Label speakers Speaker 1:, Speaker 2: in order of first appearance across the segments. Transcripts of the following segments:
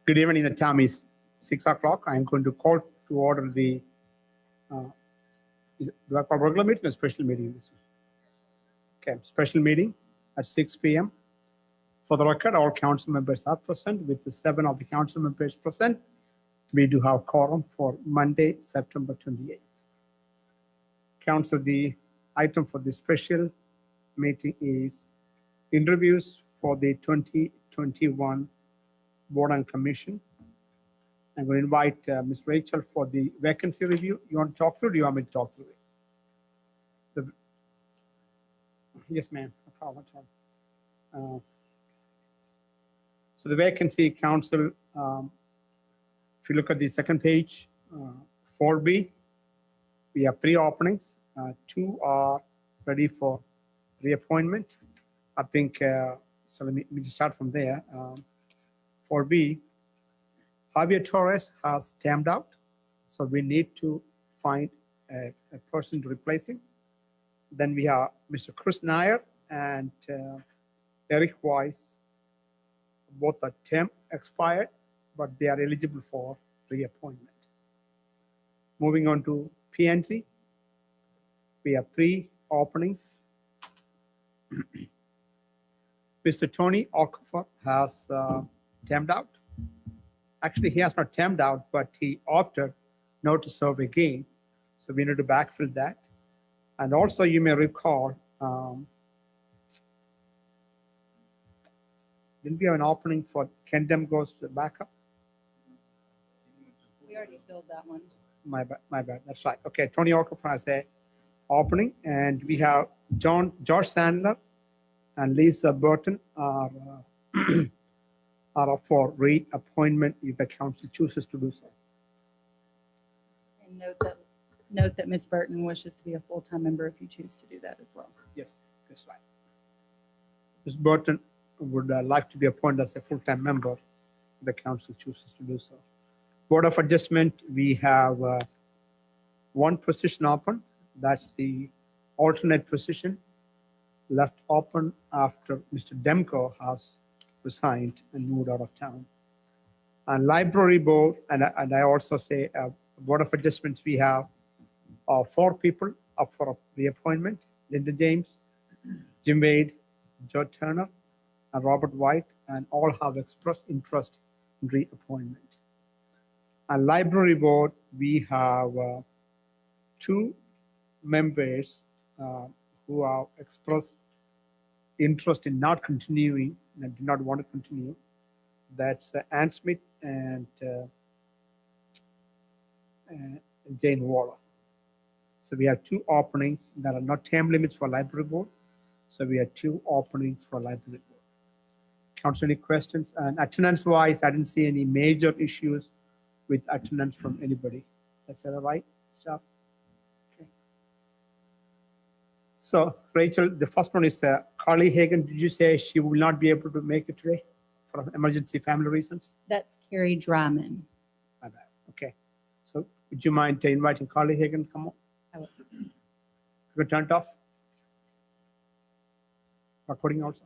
Speaker 1: Good evening. The time is 6 o'clock. I'm going to call to order the do I call regular meeting or special meeting? Okay, special meeting at 6 p.m. For the record, all council members are present. With the 7 of the council members present, we do have quorum for Monday, September 28th. Council, the item for the special meeting is interviews for the 2021 Board and Commission. I'm going to invite Ms. Rachel for the vacancy review. You want to talk through it, or do you want me to talk through it? Yes, ma'am. No problem at all. So the vacancy council, if you look at the second page, 4B, we have 3 openings. 2 are ready for reappointment. I think, so let me just start from there. 4B, Javier Torres has timed out, so we need to find a person to replace him. Then we have Mr. Chris Nair and Eric Weiss. Both are term expired, but they are eligible for reappointment. Moving on to PNC, we have 3 openings. Mr. Tony Okafor has timed out. Actually, he has not timed out, but he opted not to serve again. So we need to backfill that. And also, you may recall, didn't we have an opening for Kendem goes backup?
Speaker 2: We already filled that one.
Speaker 1: My bad. That's right. Okay, Tony Okafor has a opening, and we have George Sandler and Lisa Burton are up for reappointment if the council chooses to do so.
Speaker 2: And note that Ms. Burton wishes to be a full-time member if you choose to do that as well.
Speaker 1: Yes, that's right. Ms. Burton would like to be appointed as a full-time member if the council chooses to do so. Board of Adjustment, we have 1 position open. That's the alternate position left open after Mr. Demko has resigned and moved out of town. And Library Board, and I also say Board of Adjustments, we have 4 people up for reappointment: Linda James, Jim Wade, Joe Turner, and Robert White, and all have expressed interest in reappointment. And Library Board, we have 2 members who have expressed interest in not continuing and do not want to continue. That's Ann Smith and Jane Waller. So we have 2 openings that are not term limits for Library Board. So we have 2 openings for Library Board. Council, any questions? And attendance wise, I didn't see any major issues with attendance from anybody. That's that right? Stop. Okay. So Rachel, the first one is Carly Hagan. Did you say she will not be able to make it today for emergency family reasons?
Speaker 2: That's Carrie Dryman.
Speaker 1: My bad. Okay. So would you mind inviting Carly Hagan to come on?
Speaker 2: I will.
Speaker 1: You turn it off. Recording also.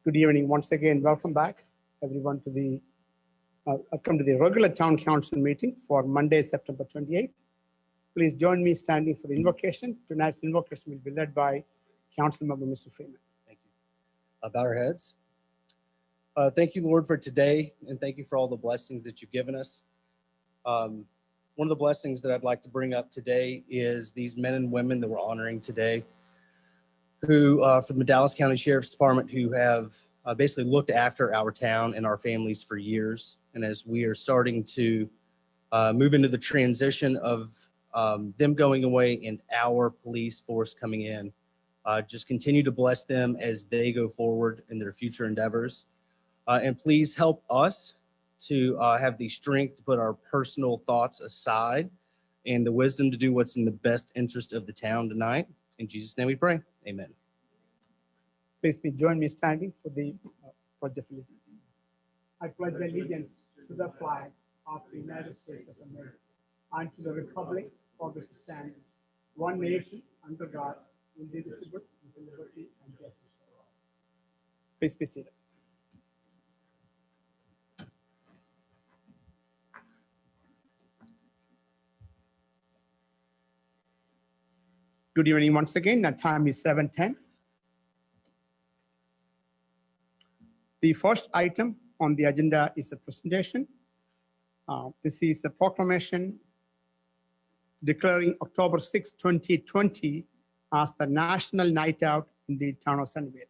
Speaker 1: Good evening once again. Welcome back, everyone, to the regular town council meeting for Monday, September 28th. Please join me standing for the invocation. Tonight's invocation will be led by Councilmember Mr. Freeman.
Speaker 3: Thank you. Bow our heads. Thank you, Lord, for today, and thank you for all the blessings that you've given us. One of the blessings that I'd like to bring up today is these men and women that we're honoring today, who from the Dallas County Sheriff's Department, who have basically looked after our town and our families for years. And as we are starting to move into the transition of them going away and our police force coming in, just continue to bless them as they go forward in their future endeavors. And please help us to have the strength to put our personal thoughts aside and the wisdom to do what's in the best interest of the town tonight. In Jesus' name we pray. Amen.
Speaker 1: Please join me standing for the Pledge of Allegiance. I pledge allegiance to the flag of the United States of America and to the republic for which it stands, one nation under God, indivisible, with liberty and justice for all. Please be seated. Good evening once again. Now time is 7:10. The first item on the agenda is a presentation. This is a proclamation declaring October 6, 2020 as the National Night Out in the Town of Sunnyvale.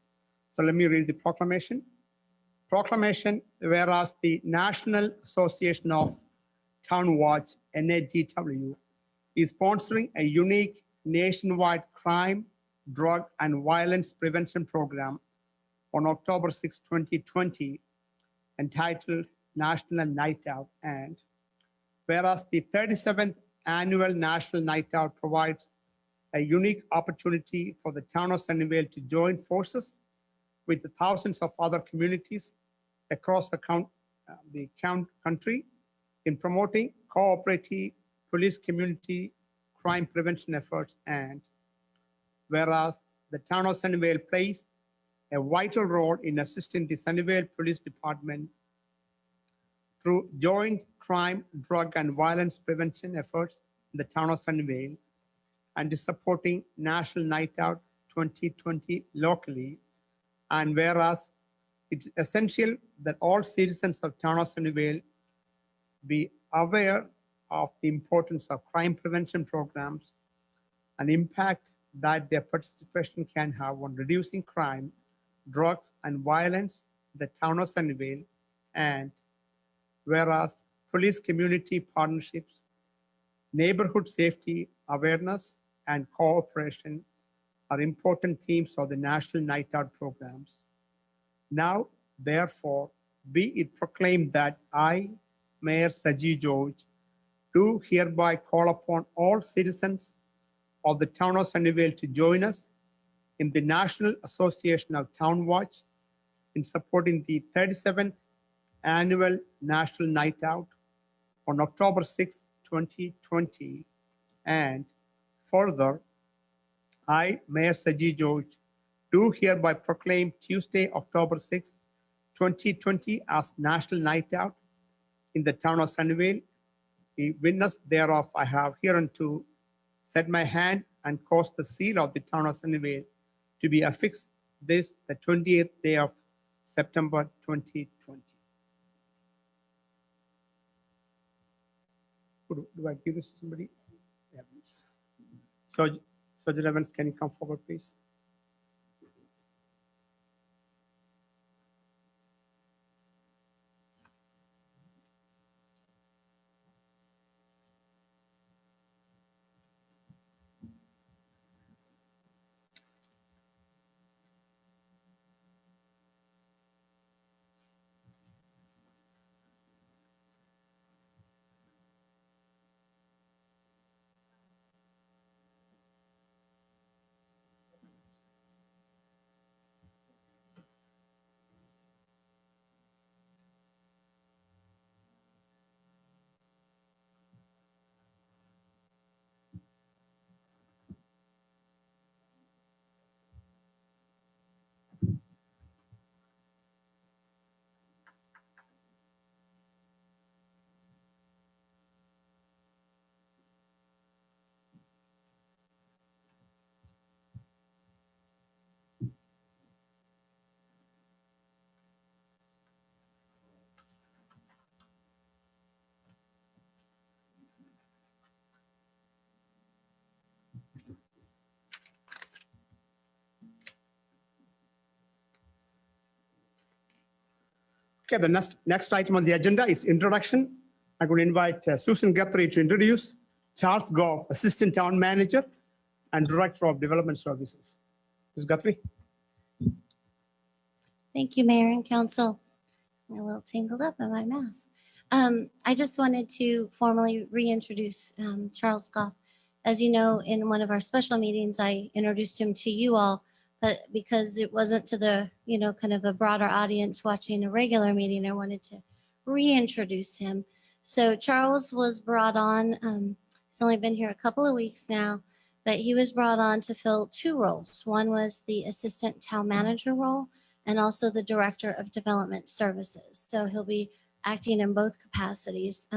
Speaker 1: So let me read the proclamation. Proclamation, whereas the National Association of Town Watch, NATW, is sponsoring a unique nationwide crime, drug, and violence prevention program on October 6, 2020, entitled National Night Out. And whereas the 37th Annual National Night Out provides a unique opportunity for the Town of Sunnyvale to join forces with the thousands of other communities across the country in promoting cooperative police community crime prevention efforts. And whereas the Town of Sunnyvale plays a vital role in assisting the Sunnyvale Police Department through joint crime, drug, and violence prevention efforts in the Town of Sunnyvale, and is supporting National Night Out 2020 locally. And whereas it's essential that all citizens of Town of Sunnyvale be aware of the importance of crime prevention programs and impact that their participation can have on reducing crime, drugs, and violence in the Town of Sunnyvale. And whereas police community partnerships, neighborhood safety awareness, and cooperation are important themes of the National Night Out programs. Now, therefore, be it proclaimed that I, Mayor Saji George, do hereby call upon all citizens of the Town of Sunnyvale to join us in the National Association of Town Watch in supporting the 37th Annual National Night Out on October 6, 2020. And further, I, Mayor Saji George, do hereby proclaim Tuesday, October 6, 2020 as National Night Out in the Town of Sunnyvale. The witness thereof I have hereunto set my hand and caused the seal of the Town of Sunnyvale to be affixed this, the 20th day of September 2020. Do I give this to somebody? Yeah, please. Sergeant Evans, can you come forward, please? Okay, the next item on the agenda is introduction. I'm going to invite Susan Guthrie to introduce Charles Goff, Assistant Town Manager and Director of Development Services. Ms. Guthrie.
Speaker 4: Thank you, Mayor and Council. I'm a little tangled up in my mask. I just wanted to formally reintroduce Charles Goff. As you know, in one of our special meetings, I introduced him to you all, but because it wasn't to the, kind of a broader audience watching a regular meeting, I wanted to reintroduce him. So Charles was brought on, he's only been here a couple of weeks now, but he was brought on to fill two roles. One was the Assistant Town Manager role, and also the Director of Development Services. So he'll be acting in both capacities.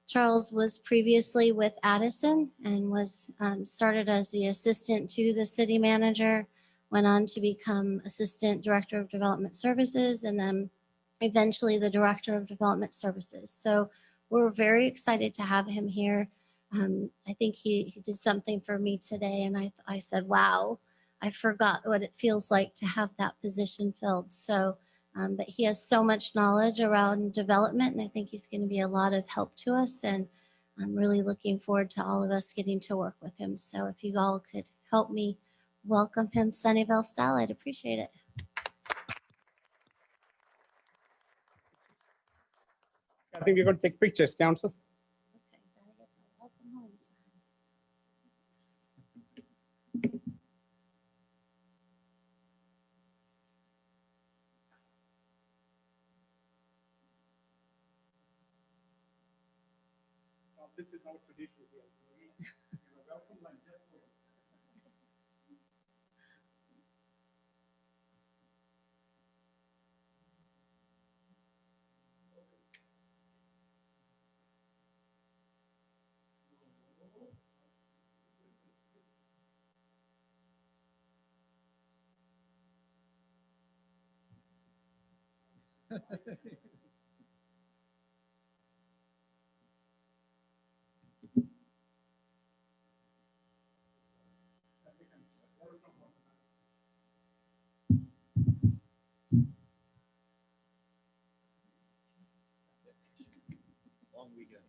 Speaker 4: Charles was previously with Addison and was started as the assistant to the city manager, went on to become Assistant Director of Development Services, and then eventually the Director of Development Services. So we're very excited to have him here. I think he did something for me today, and I said, wow, I forgot what it feels like to have that position filled. So, but he has so much knowledge around development, and I think he's going to be a lot of help to us. And I'm really looking forward to all of us getting to work with him. So if you all could help me welcome him Sunnyvale style, I'd appreciate it.
Speaker 1: I think we're going to take pictures, Council.
Speaker 4: Okay, gotta get my welcome home sign.
Speaker 1: This is our tradition here. Welcome and just
Speaker 3: Long weekend.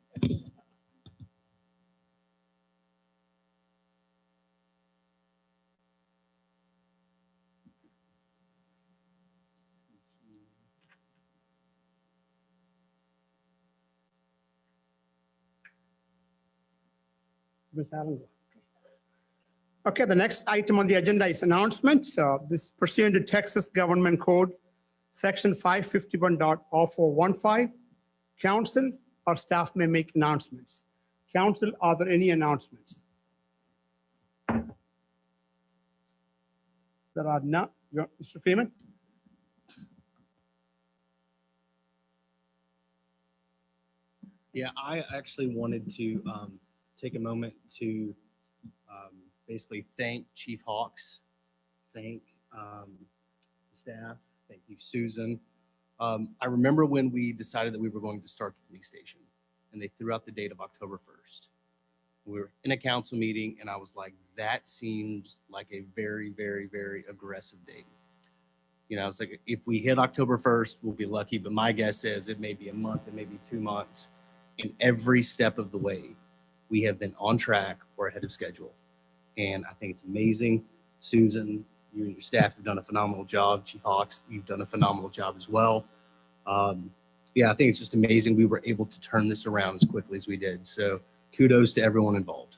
Speaker 1: Ms. Allen. Okay, the next item on the agenda is announcements. This pursuant to Texas Government Code, Section 551.0415, council or staff may make announcements. Council, are there any announcements? There are none. Mr. Freeman?
Speaker 3: Yeah, I actually wanted to take a moment to basically thank Chief Hawks, thank the staff, thank you, Susan. I remember when we decided that we were going to start the police station, and they threw out the date of October 1st. We were in a council meeting, and I was like, that seems like a very, very, very aggressive date. I was like, if we hit October 1st, we'll be lucky, but my guess is it may be a month, it may be 2 months. And every step of the way, we have been on track or ahead of schedule. And I think it's amazing. Susan, you and your staff have done a phenomenal job. Chief Hawks, you've done a phenomenal job as well. Yeah, I think it's just amazing we were able to turn this around as quickly as we did. So kudos to everyone involved.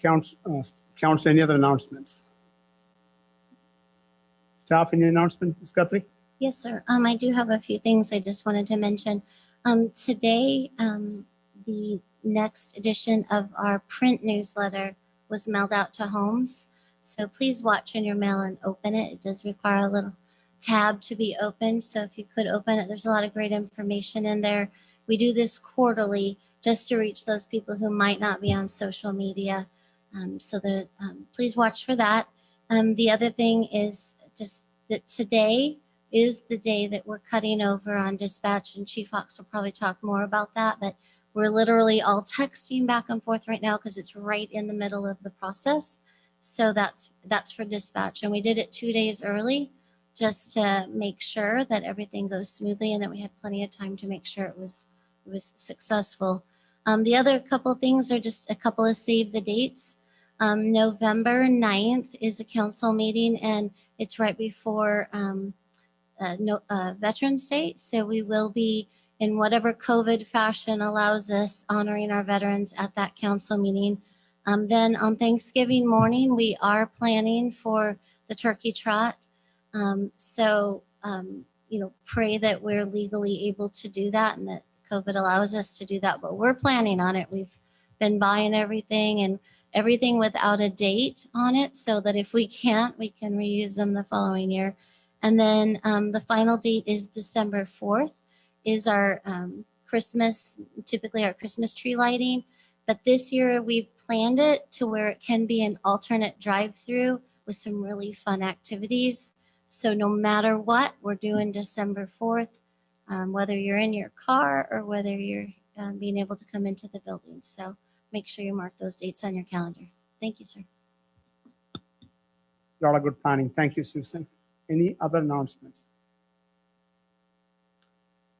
Speaker 1: Council, any other announcements? Staff, any announcement, Ms. Guthrie?
Speaker 4: Yes, sir. I do have a few things I just wanted to mention. Today, the next edition of our print newsletter was mailed out to homes. So please watch in your mail and open it. It does require a little tab to be opened. So if you could open it, there's a lot of great information in there. We do this quarterly just to reach those people who might not be on social media. Please watch for that. The other thing is just that today is the day that we're cutting over on dispatch, and Chief Hawks will probably talk more about that, but we're literally all texting back and forth right now because it's right in the middle of the process. So that's for dispatch, and we did it 2 days early just to make sure that everything goes smoothly and that we had plenty of time to make sure it was successful. The other couple things are just a couple of save the dates. November 9th is a council meeting, and it's right before Veterans Day. So we will be, in whatever COVID fashion allows us, honoring our veterans at that council meeting. Then on Thanksgiving morning, we are planning for the turkey trot. Pray that we're legally able to do that and that COVID allows us to do that, but we're planning on it. We've been buying everything without a date on it, so that if we can't, we can reuse them the following year. And then the final date is December 4th is our typically our Christmas tree lighting. But this year we've planned it to where it can be an alternate drive-through with some really fun activities. So no matter what, we're doing December 4th, whether you're in your car or whether you're being able to come into the building. So make sure you mark those dates on your calendar. Thank you, sir.
Speaker 1: A lot of good planning. Thank you, Susan. Any other announcements?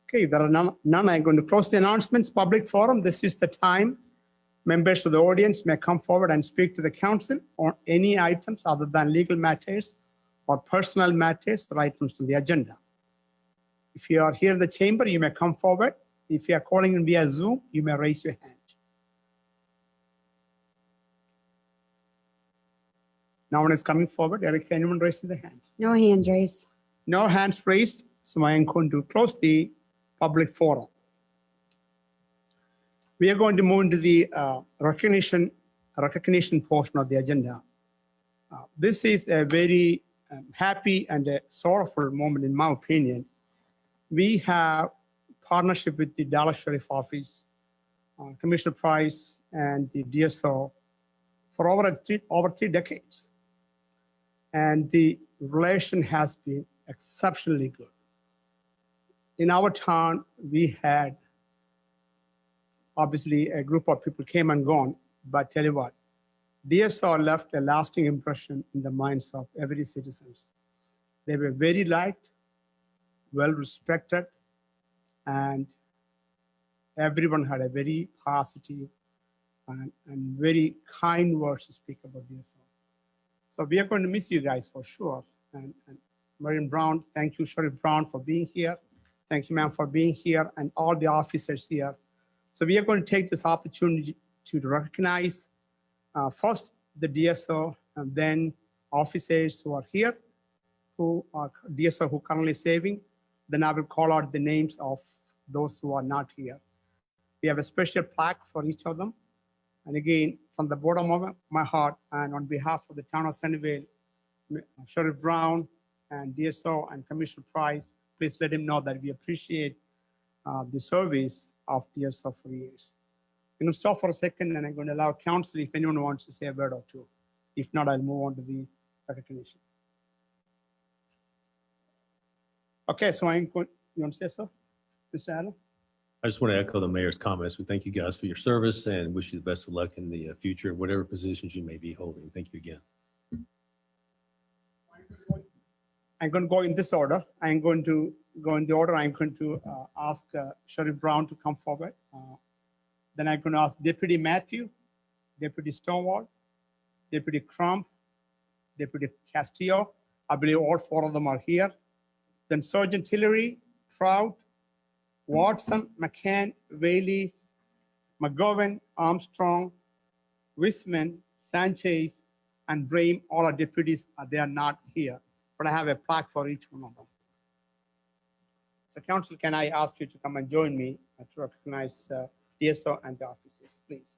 Speaker 1: Okay, if there are none, I'm going to close the announcements. Public forum, this is the time. Members of the audience may come forward and speak to the council on any items other than legal matters or personal matters or items on the agenda. If you are here in the chamber, you may come forward. If you are calling in via Zoom, you may raise your hand. No one is coming forward. Eric, anyone raising the hand?
Speaker 5: No hands raised.
Speaker 1: No hands raised, so I am going to close the public forum. We are going to move into the recognition portion of the agenda. This is a very happy and a sorrowful moment, in my opinion. We have partnership with the Dallas Sheriff Office, Commissioner Price, and the DSO for over three decades. And the relation has been exceptionally good. In our town, we had, obviously, a group of people came and gone, but tell you what, DSO left a lasting impression in the minds of every citizen. They were very liked, well respected, and everyone had a very positive and very kind words to speak about DSO. So we are going to miss you guys for sure. And Marion Brown, thank you, Sheriff Brown, for being here. Thank you, ma'am, for being here, and all the officers here. So we are going to take this opportunity to recognize first the DSO, and then officers who are here, who are DSO who currently serving. Then I will call out the names of those who are not here. We have a special plaque for each of them. And again, from the bottom of my heart and on behalf of the Town of Sunnyvale, Sheriff Brown and DSO and Commissioner Price, please let him know that we appreciate the service of DSO for years. I'm going to stop for a second, and I'm going to allow council if anyone wants to say a word or two. If not, I'll move on to the recognition. Okay, so you want to say so, Mr. Adam?
Speaker 6: I just want to echo the mayor's comments. We thank you guys for your service and wish you the best of luck in the future, whatever positions you may be holding. Thank you again.
Speaker 1: I'm going to go in this order. I'm going to go in the order. I'm going to ask Sheriff Brown to come forward. Then I'm going to ask Deputy Matthew, Deputy Stonewall, Deputy Crump, Deputy Castillo. I believe all four of them are here. Then Sergeant Hillary, Trout, Watson, McCann, Whaley, McGovern, Armstrong, Wisman, Sanchez, and Brame. All our deputies, they are not here, but I have a plaque for each one of them. So council, can I ask you to come and join me to recognize DSO and the officers, please?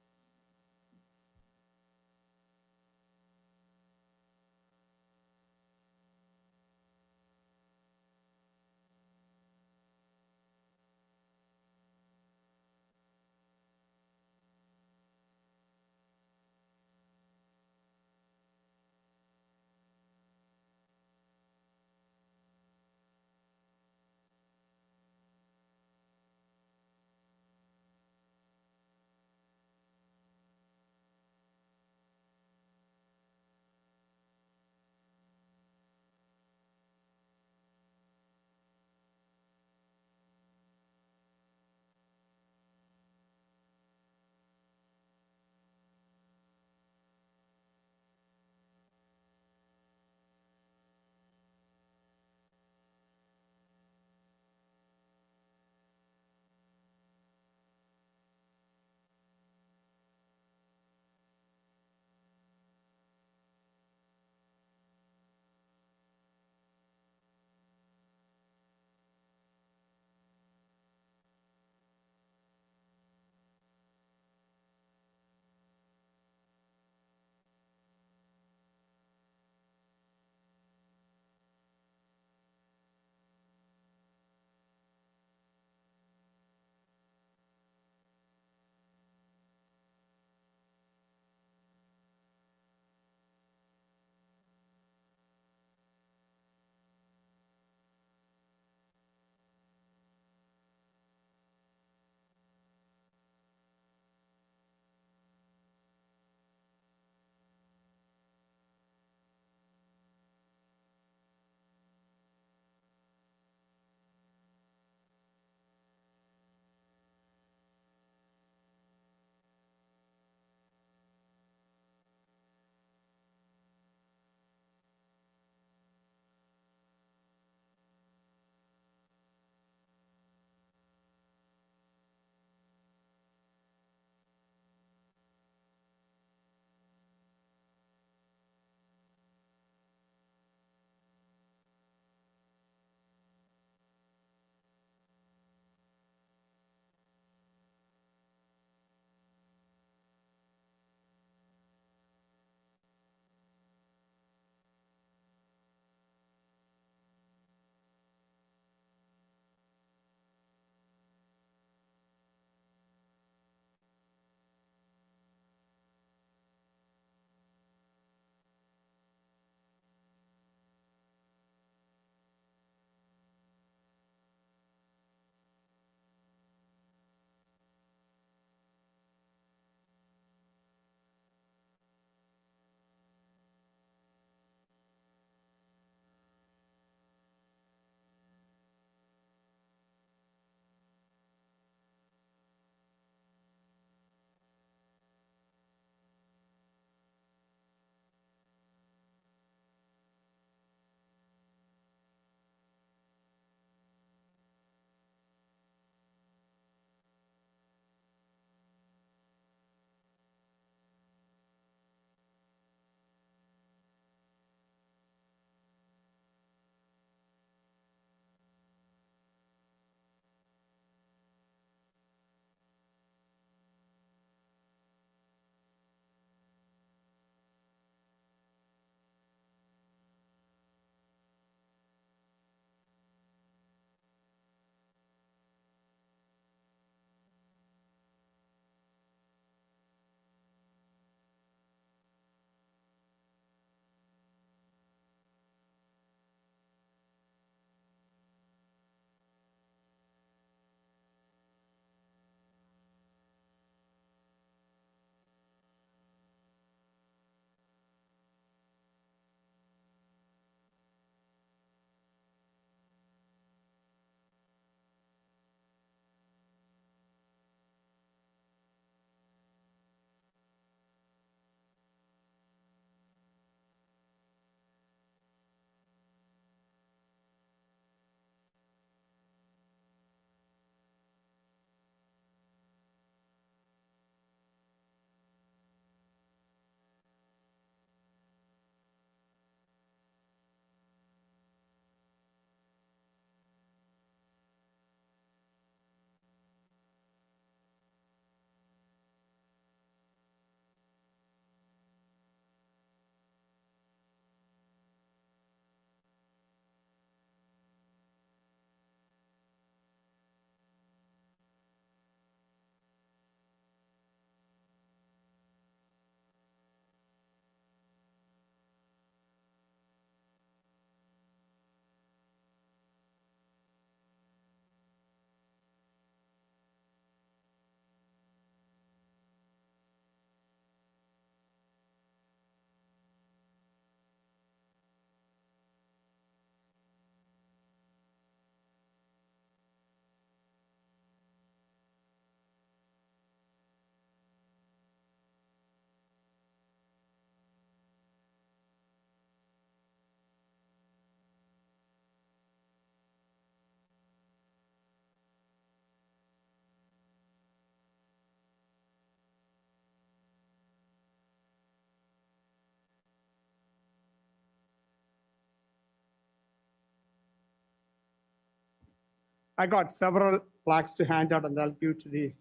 Speaker 1: I got several plaques to hand out, and I'll give to the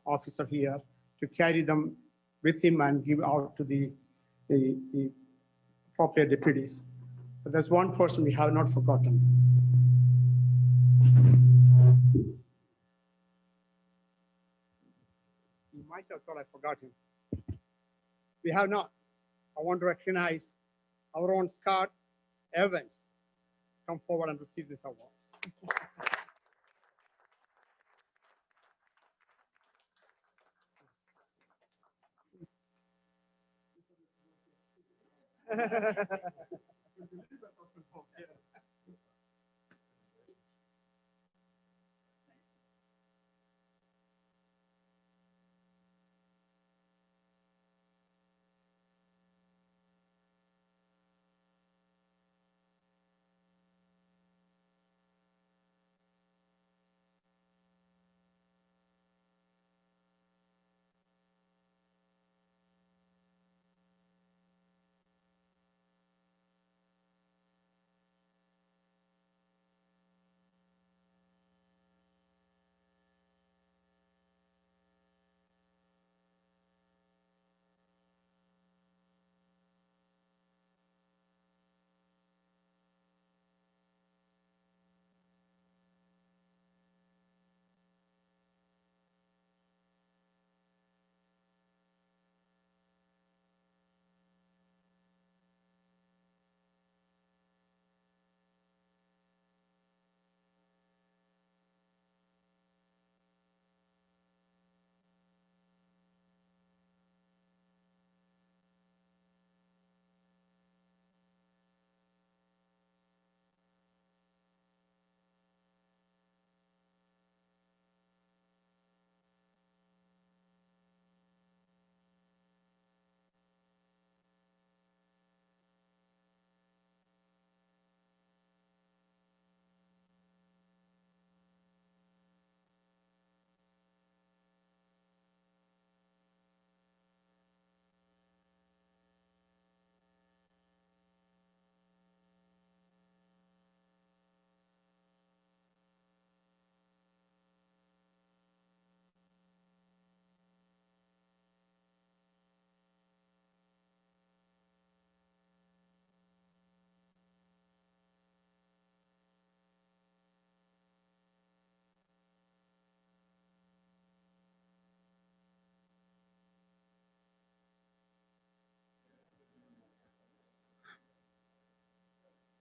Speaker 1: officer here to carry them with him and give out to the appropriate deputies. But there's one person we have not forgotten. You might have thought I forgot him. We have not. I want to recognize our own Scott Evans. Come forward and receive this award.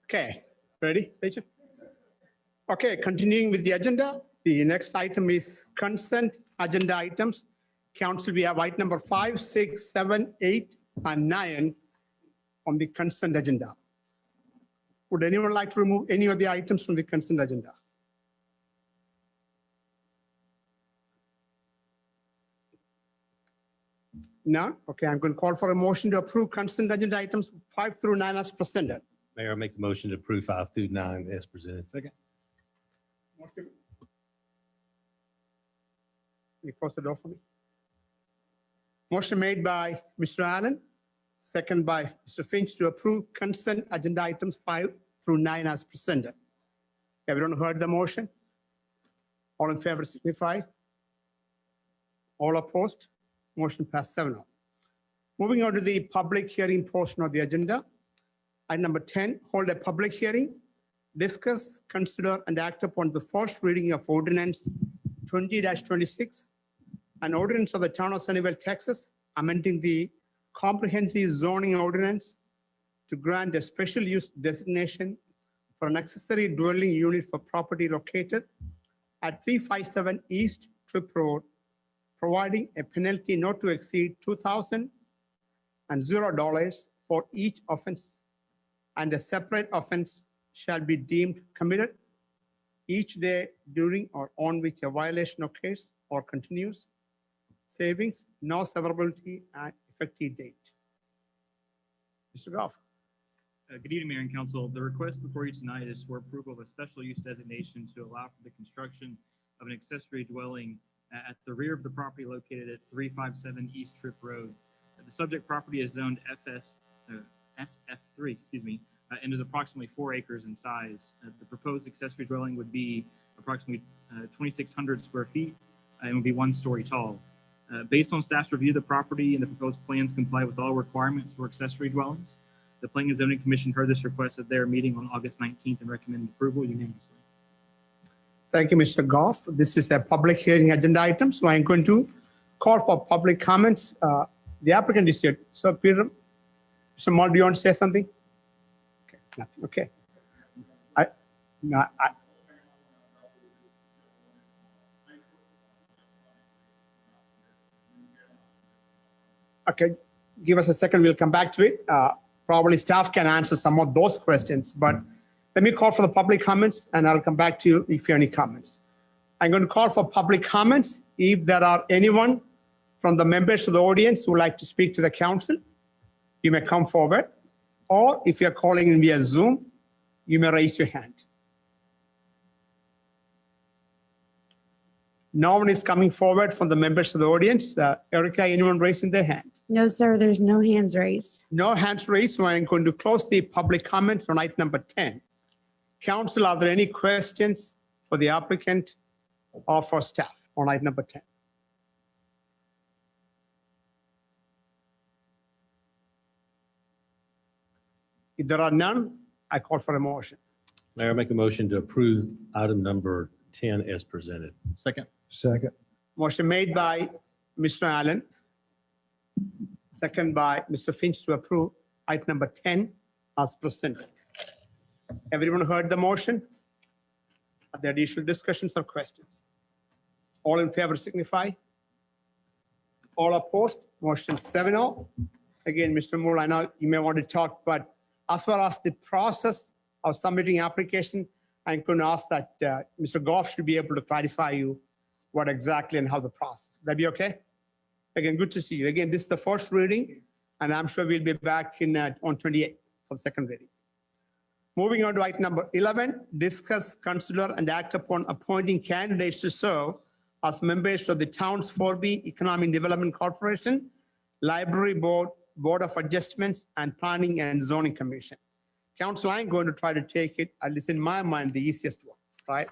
Speaker 1: Okay, ready, Rachel? Okay, continuing with the agenda. The next item is consent agenda items. Council, we have item number 5, 6, 7, 8, and 9 on the consent agenda. Would anyone like to remove any of the items from the consent agenda? None? Okay, I'm going to call for a motion to approve consent agenda items 5 through 9 as presented.
Speaker 6: Mayor, I make a motion to approve 5 through 9 as presented. Second.
Speaker 1: Motion. Can you close the door for me? Motion made by Mr. Allen, second by Mr. Finch to approve consent agenda items 5 through 9 as presented. Everyone heard the motion? All in favor signify. All opposed? Motion passed 7-0. Moving on to the public hearing portion of the agenda. Item number 10, hold a public hearing, discuss, consider, and act upon the first reading of ordinance 20-26, an ordinance of the Town of Sunnyvale, Texas, amending the comprehensive zoning ordinance to grant a special use designation for an accessory dwelling unit for property located at 357 East Trip Road, providing a penalty not to exceed $2,000 and $0 for each offense, and a separate offense shall be deemed committed each day during or on which a violation occurs or continues. Savings, no severability, and effective date. Mr. Goff.
Speaker 5: Good evening, Mayor and Council. The request before you tonight is for approval of a special use designation to allow for the construction of an accessory dwelling at the rear of the property located at 357 East Trip Road. The subject property is zoned SF3, and is approximately 4 acres in size. The proposed accessory dwelling would be approximately 2,600 square feet, and will be 1 story tall. Based on staff's review, the property and the proposed plans comply with all requirements for accessory dwellings. The Planning and Zoning Commission heard this request at their meeting on August 19th and recommended approval unanimously.
Speaker 1: Thank you, Mr. Goff. This is a public hearing agenda item, so I'm going to call for public comments. The applicant is here. So Peter, Mr. Moll, do you want to say something? Okay, nothing. Okay. Okay, give us a second. We'll come back to it. Probably staff can answer some of those questions, but let me call for the public comments and I'll come back to you if you have any comments. I'm going to call for public comments. If there are anyone from the members of the audience who would like to speak to the council, you may come forward. Or if you're calling in via Zoom, you may raise your hand. No one is coming forward from the members of the audience. Erica, anyone raising their hand?
Speaker 7: No, sir, there's no hands raised.
Speaker 1: No hands raised, so I'm going to close the public comments on item number 10. Council, are there any questions for the applicant or for staff on item number 10? If there are none, I call for a motion.
Speaker 6: Mayor, I make a motion to approve item number 10 as presented.
Speaker 8: Second.
Speaker 9: Second.
Speaker 1: Motion made by Mr. Allen, second by Mr. Finch to approve item number 10 as presented. Everyone heard the motion? Are there additional discussions or questions? All in favor signify. All opposed, motion 7-0. Again, Mr. Moore, I know you may want to talk, but as far as the process of submitting application, I'm going to ask that Mr. Goff should be able to clarify you what exactly and how the process. That be okay? Again, good to see you. Again, this is the first reading, and I'm sure we'll be back in on 28th for the second reading. Moving on to item number 11, discuss, consider, and act upon appointing candidates to serve as members of the town's 4B Economic Development Corporation, Library Board, Board of Adjustments, and Planning and Zoning Commission. Council, I'm going to try to take it, at least in my mind, the easiest one, right?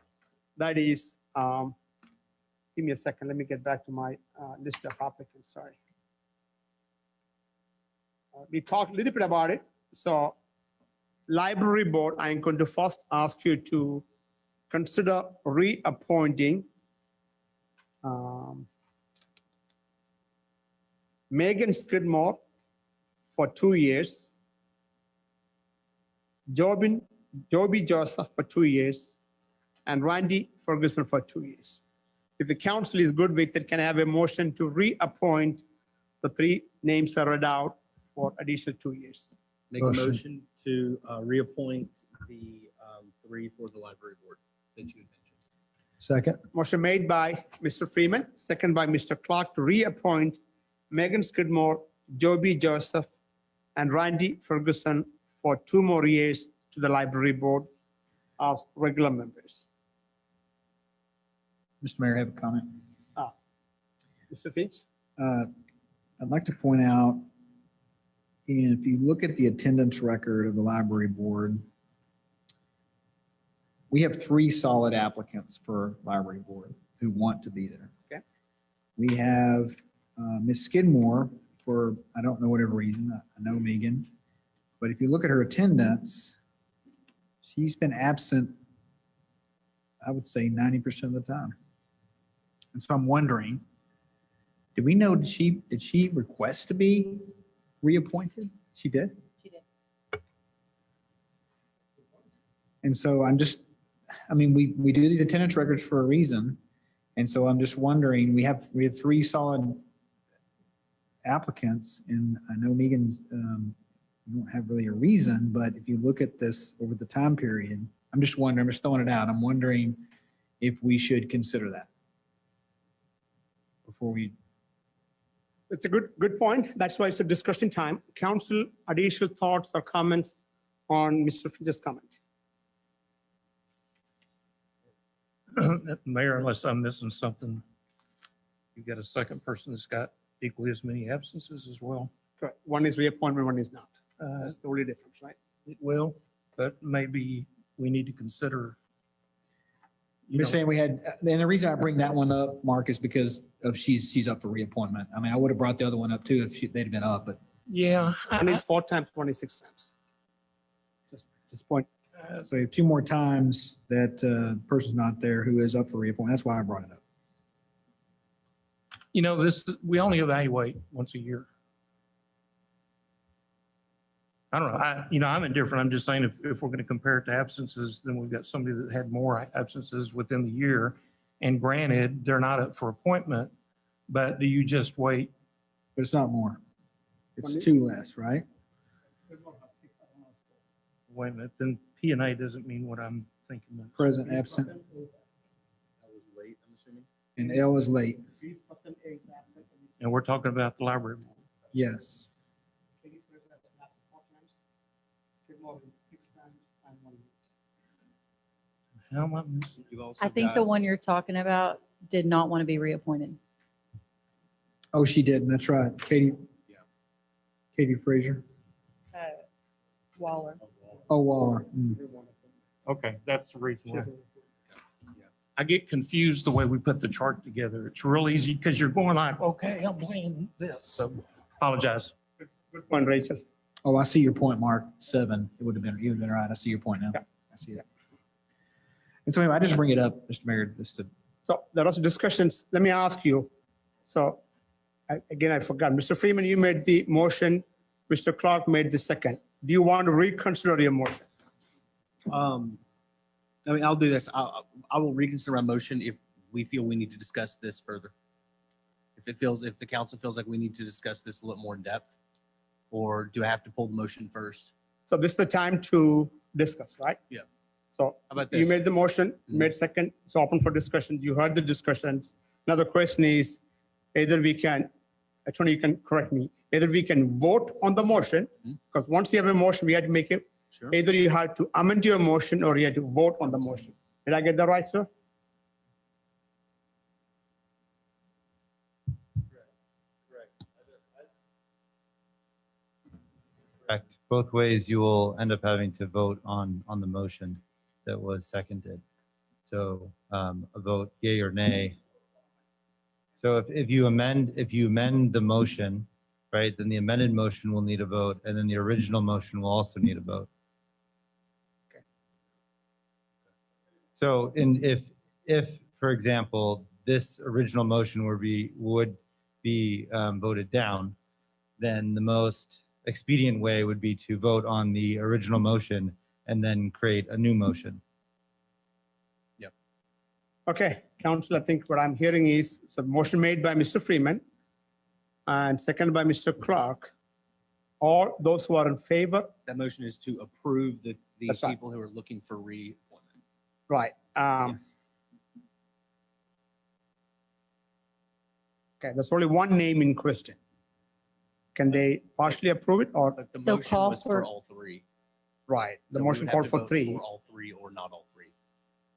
Speaker 1: That is, give me a second. Let me get back to my list of applicants, sorry. We talked a little bit about it. So Library Board, I'm going to first ask you to consider reappointing Megan Skidmore for 2 years, Joby Joseph for 2 years, and Randy Ferguson for 2 years. If the council is good with it, can I have a motion to reappoint the 3 names that are read out for additional 2 years?
Speaker 8: Make a motion to reappoint the 3 for the library board that you had mentioned.
Speaker 9: Second.
Speaker 1: Motion made by Mr. Freeman, second by Mr. Clark to reappoint Megan Skidmore, Joby Joseph, and Randy Ferguson for 2 more years to the library board as regular members.
Speaker 8: Mr. Mayor, I have a comment.
Speaker 1: Mr. Finch?
Speaker 8: I'd like to point out, and if you look at the attendance record of the library board, we have 3 solid applicants for library board who want to be there.
Speaker 1: Okay.
Speaker 8: We have Ms. Skidmore for, I don't know whatever reason, I know Megan, but if you look at her attendance, she's been absent, I would say 90% of the time. And so I'm wondering, do we know, did she request to be reappointed? She did?
Speaker 2: She did.
Speaker 8: And so I'm just, I mean, we do these attendance records for a reason. And so I'm just wondering, we have 3 solid applicants, and I know Megan's, we don't have really a reason, but if you look at this over the time period, I'm just wondering, I'm just throwing it out. I'm wondering if we should consider that before we.
Speaker 1: It's a good point. That's why it's a discussion time. Council, additional thoughts or comments on Mr. Finch's comment?
Speaker 10: Mayor, unless I'm missing something, you got a second person that's got equally as many absences as well.
Speaker 1: Correct. One is reappointment, one is not. That's the only difference, right?
Speaker 10: It will, but maybe we need to consider, you
Speaker 8: just
Speaker 10: know,
Speaker 8: saying we had, and the reason I bring that one up, Mark, is because of she's up for reappointment. I mean, I would have brought the other one up too if they'd have been up, but
Speaker 10: yeah.
Speaker 1: One is 4 times, 26 times. Just point.
Speaker 8: so you have two more times that person's not there who is up for reappointment. That's why I brought it up.
Speaker 10: You know, we only evaluate once a year. I don't know. I'm indifferent. I'm just saying if we're going to compare it to absences, then we've got somebody that had more absences within the year. And granted, they're not up for appointment, but do you just wait?
Speaker 8: But it's not more. It's two less, right?
Speaker 10: Wait a minute, then P and A doesn't mean what I'm thinking. of.
Speaker 8: Present, absent,
Speaker 3: That was late, I'm assuming.
Speaker 8: and L is late.
Speaker 10: And we're talking about the library.
Speaker 8: Yes.
Speaker 10: How am I missing?
Speaker 3: You've also
Speaker 2: I think
Speaker 3: got-
Speaker 2: the one you're talking about did not want to be reappointed.
Speaker 8: Oh, she didn't. That's right. Katie.
Speaker 3: Yeah.
Speaker 8: Katie Frazier.
Speaker 2: Waller.
Speaker 8: Oh, Waller.
Speaker 10: Okay, that's the reason why. I get confused the way we put the chart together. It's real easy because you're going like, okay, I'm playing this. So apologize.
Speaker 1: Good point, Rachel.
Speaker 8: Oh, I see your point, Mark. 7. It would have been, you'd have been right. I see your point now.
Speaker 1: Yeah.
Speaker 8: I see that. And so anyway, I just bring it up, Mr. Mayor, just to,
Speaker 1: So there was discussions. Let me ask you. So again, I forgot. Mr. Freeman, you made the motion. Mr. Clark made the second. Do you want to reconsider your motion?
Speaker 3: I mean, I'll do this. I will reconsider my motion if we feel we need to discuss this further. If the council feels like we need to discuss this a little more in depth, or do I have to pull the motion first?
Speaker 1: So this is the time to discuss, right?
Speaker 3: Yeah.
Speaker 1: So
Speaker 3: How about
Speaker 1: you
Speaker 3: this?
Speaker 1: made the motion, made second, it's open for discussion. You heard the discussions. Now the question is, either we can, Attorney, you can correct me, either we can vote on the motion, because once you have a motion, we had to make it.
Speaker 3: Sure.
Speaker 1: Either you have to amend your motion or you have to vote on the motion. Did I get that right, sir?
Speaker 9: Correct. Both ways, you will end up having to vote on the motion that was seconded. So a vote yay or nay. So if you amend the motion, right, then the amended motion will need a vote, and then the original motion will also need a vote. So if, for example, this original motion would be voted down, then the most expedient way would be to vote on the original motion and then create a new motion.
Speaker 1: Okay, Council, I think what I'm hearing is, so motion made by Mr. Freeman and seconded by Mr. Clark. All those who are in favor,
Speaker 3: That motion is to approve these
Speaker 1: That's right.
Speaker 3: people who are looking for reappointment.
Speaker 1: right.
Speaker 3: Yes.
Speaker 1: Okay, there's only one name in question. Can they partially approve it or,
Speaker 3: But the
Speaker 2: So
Speaker 3: motion
Speaker 2: call
Speaker 3: was
Speaker 2: for-
Speaker 3: for all three.
Speaker 1: right, the
Speaker 3: So we
Speaker 1: motion
Speaker 3: would have
Speaker 1: called
Speaker 3: to
Speaker 1: for
Speaker 3: vote
Speaker 1: 3.
Speaker 3: For all three or not all three.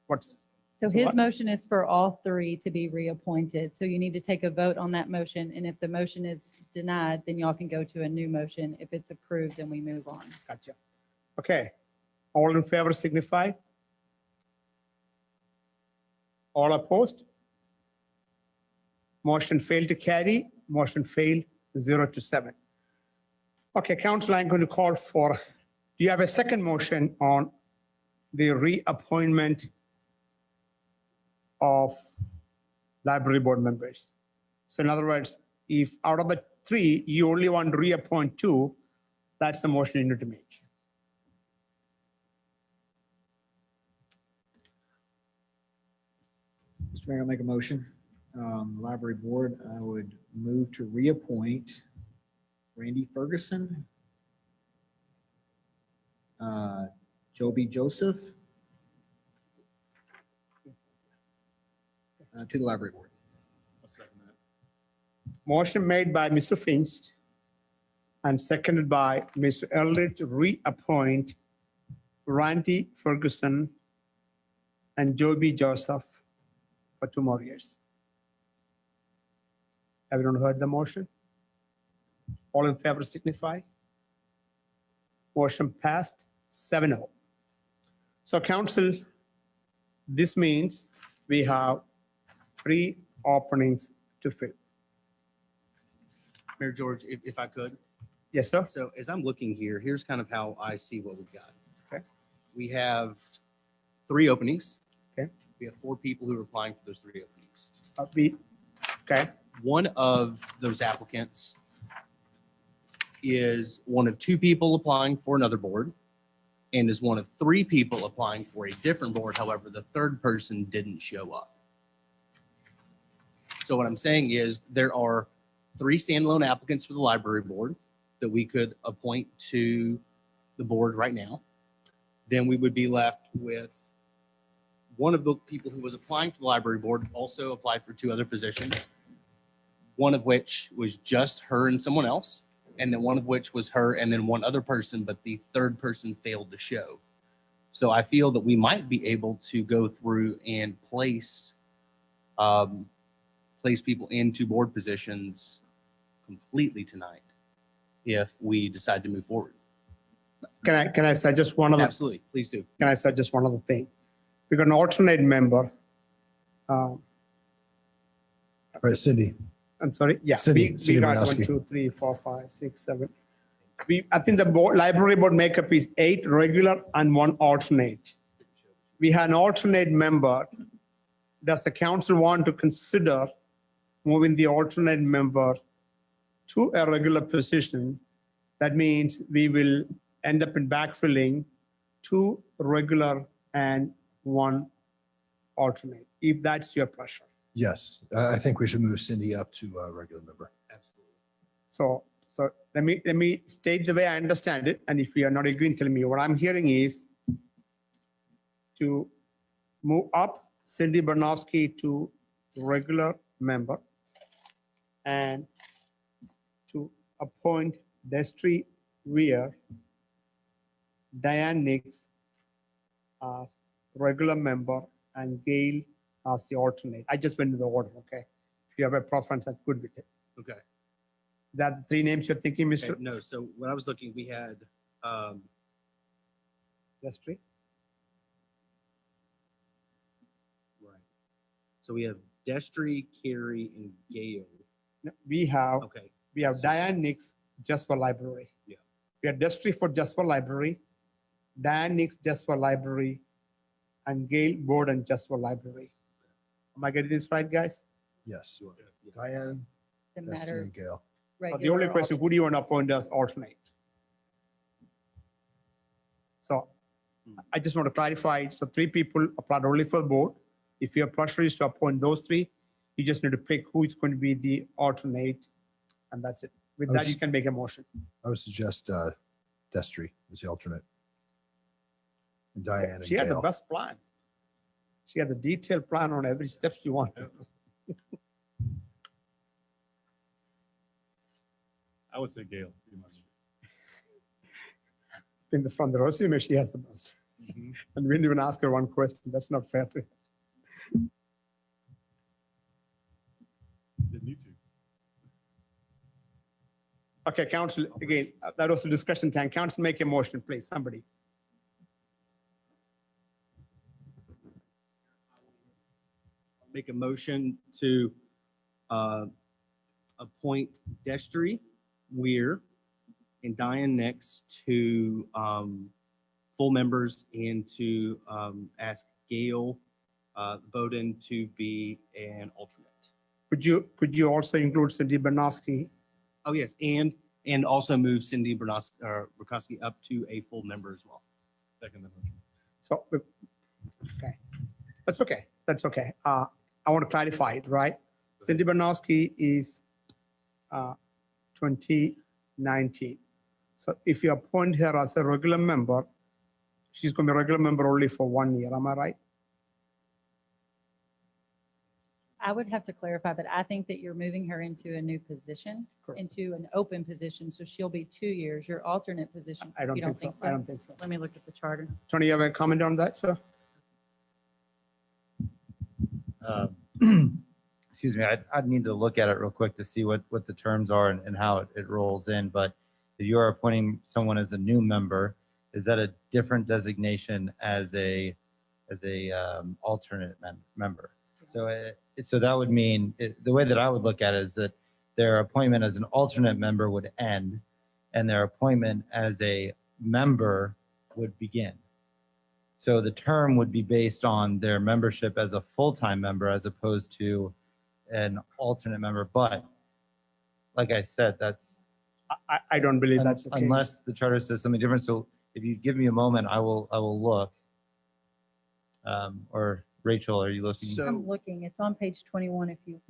Speaker 1: What's,
Speaker 2: So
Speaker 1: So
Speaker 2: his
Speaker 1: what-
Speaker 2: motion is for all 3 to be reappointed. So you need to take a vote on that motion. And if the motion is denied, then y'all can go to a new motion. If it's approved, then we move on.
Speaker 1: gotcha. Okay, all in favor signify. All opposed? Motion failed to carry, motion failed 0-7. Okay, Council, I'm going to call for, do you have a second motion on the reappointment of library board members? So in other words, if out of the 3, you only want to reappoint 2, that's the motion you need to make.
Speaker 8: Mr. Mayor, I'll make a motion. Library Board, I would move to reappoint Randy Ferguson, Joby Joseph to the Library Board.
Speaker 1: Motion made by Mr. Finch and seconded by Mr. Eldridge to reappoint Randy Ferguson and Joby Joseph for 2 more years. Everyone heard the motion? All in favor signify. Motion passed 7-0. So Council, This means we have 3 openings to fill.
Speaker 3: Mayor George, if I could.
Speaker 1: Yes, sir?
Speaker 3: So as I'm looking here, here's kind of how I see what we've got.
Speaker 1: Okay.
Speaker 3: We have 3 openings.
Speaker 1: Okay.
Speaker 3: We have 4 people who are applying for those 3 openings.
Speaker 1: Okay,
Speaker 3: One of those applicants is one of 2 people applying for another board and is one of 3 people applying for a different board. However, the third person didn't show up. So what I'm saying is there are 3 standalone applicants for the library board that we could appoint to the board right now. Then we would be left with one of the people who was applying for the library board also applied for 2 other positions, one of which was just her and someone else, and then one of which was her and then one other person, but the third person failed to show. So I feel that we might be able to go through and place people into board positions completely tonight if we decide to move forward.
Speaker 1: can I suggest one other,
Speaker 3: Absolutely, please do.
Speaker 1: can I suggest one other thing? We got an alternate member.
Speaker 11: All right, Cindy.
Speaker 1: I'm sorry, yeah.
Speaker 11: Cindy
Speaker 1: We got 1,
Speaker 11: Malinowski.
Speaker 1: 2, 3, 4, 5, 6, 7. I think the library board makeup is 8 regular and 1 alternate. We have an alternate member. Does the council want to consider moving the alternate member to a regular position? That means we will end up in backfilling 2 regular and 1 alternate, if that's your pleasure.
Speaker 11: Yes, I think we should move Cindy up to a regular member.
Speaker 3: Absolutely.
Speaker 1: So let me state the way I understand it, and if you are not agreeing, tell me. What I'm hearing is to move up Cindy Bernowski to regular member and to appoint Destry Weir, Diane Nix as regular member, and Gail as the alternate. I just went to the order, okay? If you have a preference, that's good with it.
Speaker 3: Okay.
Speaker 1: Is that the 3 names you're thinking,
Speaker 3: Okay,
Speaker 1: Mr.
Speaker 3: no, so when I was looking, we had,
Speaker 1: Destry?
Speaker 3: right. So we have Destry, Carrie, and Gail.
Speaker 1: No, We have
Speaker 3: Okay,
Speaker 1: Diane Nix just for library.
Speaker 3: Yeah.
Speaker 1: We have Destry for just for library, Diane Nix just for library, and Gail Borden just for library. Am I getting this right, guys?
Speaker 11: Yes.
Speaker 3: yeah.
Speaker 11: Diane,
Speaker 2: Doesn't
Speaker 11: Esther,
Speaker 2: matter.
Speaker 11: and Gail.
Speaker 1: So the
Speaker 2: regular
Speaker 1: only
Speaker 2: or
Speaker 1: question, who do you want to appoint as alternate? So I just want to clarify, so 3 people applied only for the board. If your pleasure is to appoint those 3, you just need to pick who is going to be the alternate, and that's it. With that, you can make a motion.
Speaker 11: I would suggest Destry as the alternate. And Diane and
Speaker 1: She had the
Speaker 11: Gail.
Speaker 1: best plan. She had the detailed plan on every steps you want.
Speaker 6: I would say Gail.
Speaker 1: From the resume, she has the best. And we didn't even ask her one question. That's not fair to her.
Speaker 6: Didn't need to.
Speaker 1: Okay, council, again, that was the discussion time. Council, make a motion, please, somebody.
Speaker 3: Make a motion to appoint Destry Weir and Diane Nix to full members and to ask Gail Bowden to be an alternate.
Speaker 1: Could you also include Cindy Bernowski?
Speaker 3: Oh, yes, and also move Cindy Bernowski up to a full member as well.
Speaker 6: Second the motion.
Speaker 1: So, okay, that's okay, that's okay. I want to clarify it, right? Cindy Bernowski is 2019. So if you appoint her as a regular member, she's going to be a regular member only for 1 year, am I right?
Speaker 2: I would have to clarify, but I think that you're moving her into a new position,
Speaker 1: Correct.
Speaker 2: into an open position, so she'll be 2 years. Your alternate position.
Speaker 1: I don't
Speaker 2: you
Speaker 1: think so, I don't think so.
Speaker 2: Let me look at the charter.
Speaker 1: Tony, you have a comment on that, sir?
Speaker 9: Excuse me, I'd need to look at it real quick to see what the terms are and how it rolls in. But if you are appointing someone as a new member, is that a different designation as a alternate member. So that would mean, the way that I would look at it is that their appointment as an alternate member would end and their appointment as a member would begin. So the term would be based on their membership as a full-time member as opposed to an alternate member. But like I said, that's
Speaker 1: I don't believe that's the case.
Speaker 9: unless the charter says something different. So if you give me a moment, I will look. Or Rachel, are you looking?
Speaker 3: So,
Speaker 2: I'm looking, it's on page 21 if you,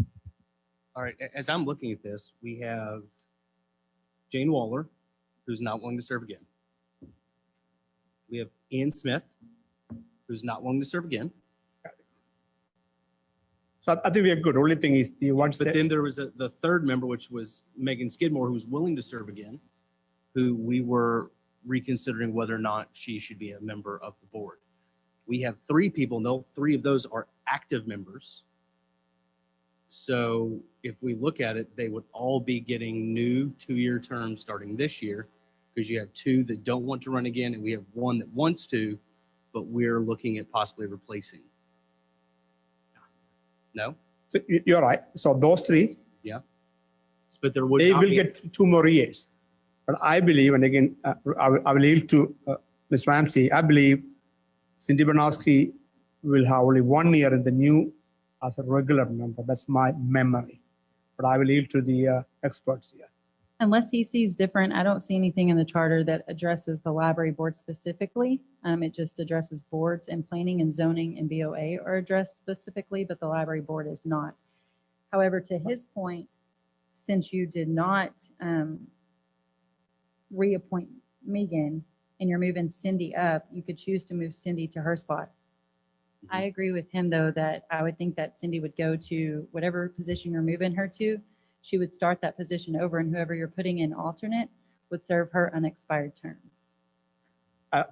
Speaker 3: all right, as I'm looking at this, we have Jane Waller, who's not willing to serve again. We have Ian Smith, who's not willing to serve again.
Speaker 1: So I think we are good. Only thing is the ones
Speaker 3: But
Speaker 1: that,
Speaker 3: then there was the third member, which was Megan Skidmore, who was willing to serve again, who we were reconsidering whether or not she should be a member of the board. We have three people, no, three of those are active members. So if we look at it, they would all be getting new 2-year terms starting this year, because you have two that don't want to run again, and we have one that wants to, but we're looking at possibly replacing. No?
Speaker 1: so you're right. So those three,
Speaker 3: But there would
Speaker 1: they
Speaker 3: not
Speaker 1: will
Speaker 3: be.
Speaker 1: get 2 more years. But I believe, and again, I will yield to Ms. Ramsey, I believe Cindy Banowski will have only 1 year in the new as a regular member. That's my memory. But I will yield to the experts here.
Speaker 2: unless he sees different, I don't see anything in the charter that addresses the library board specifically. It just addresses boards, and planning and zoning and BOA are addressed specifically, but the library board is not. However, to his point, since you did not reappoint Megan and you're moving Cindy up, you could choose to move Cindy to her spot. I agree with him, though, that I would think that Cindy would go to whatever position you're moving her to. She would start that position over, and whoever you're putting in alternate would serve her unexpired term.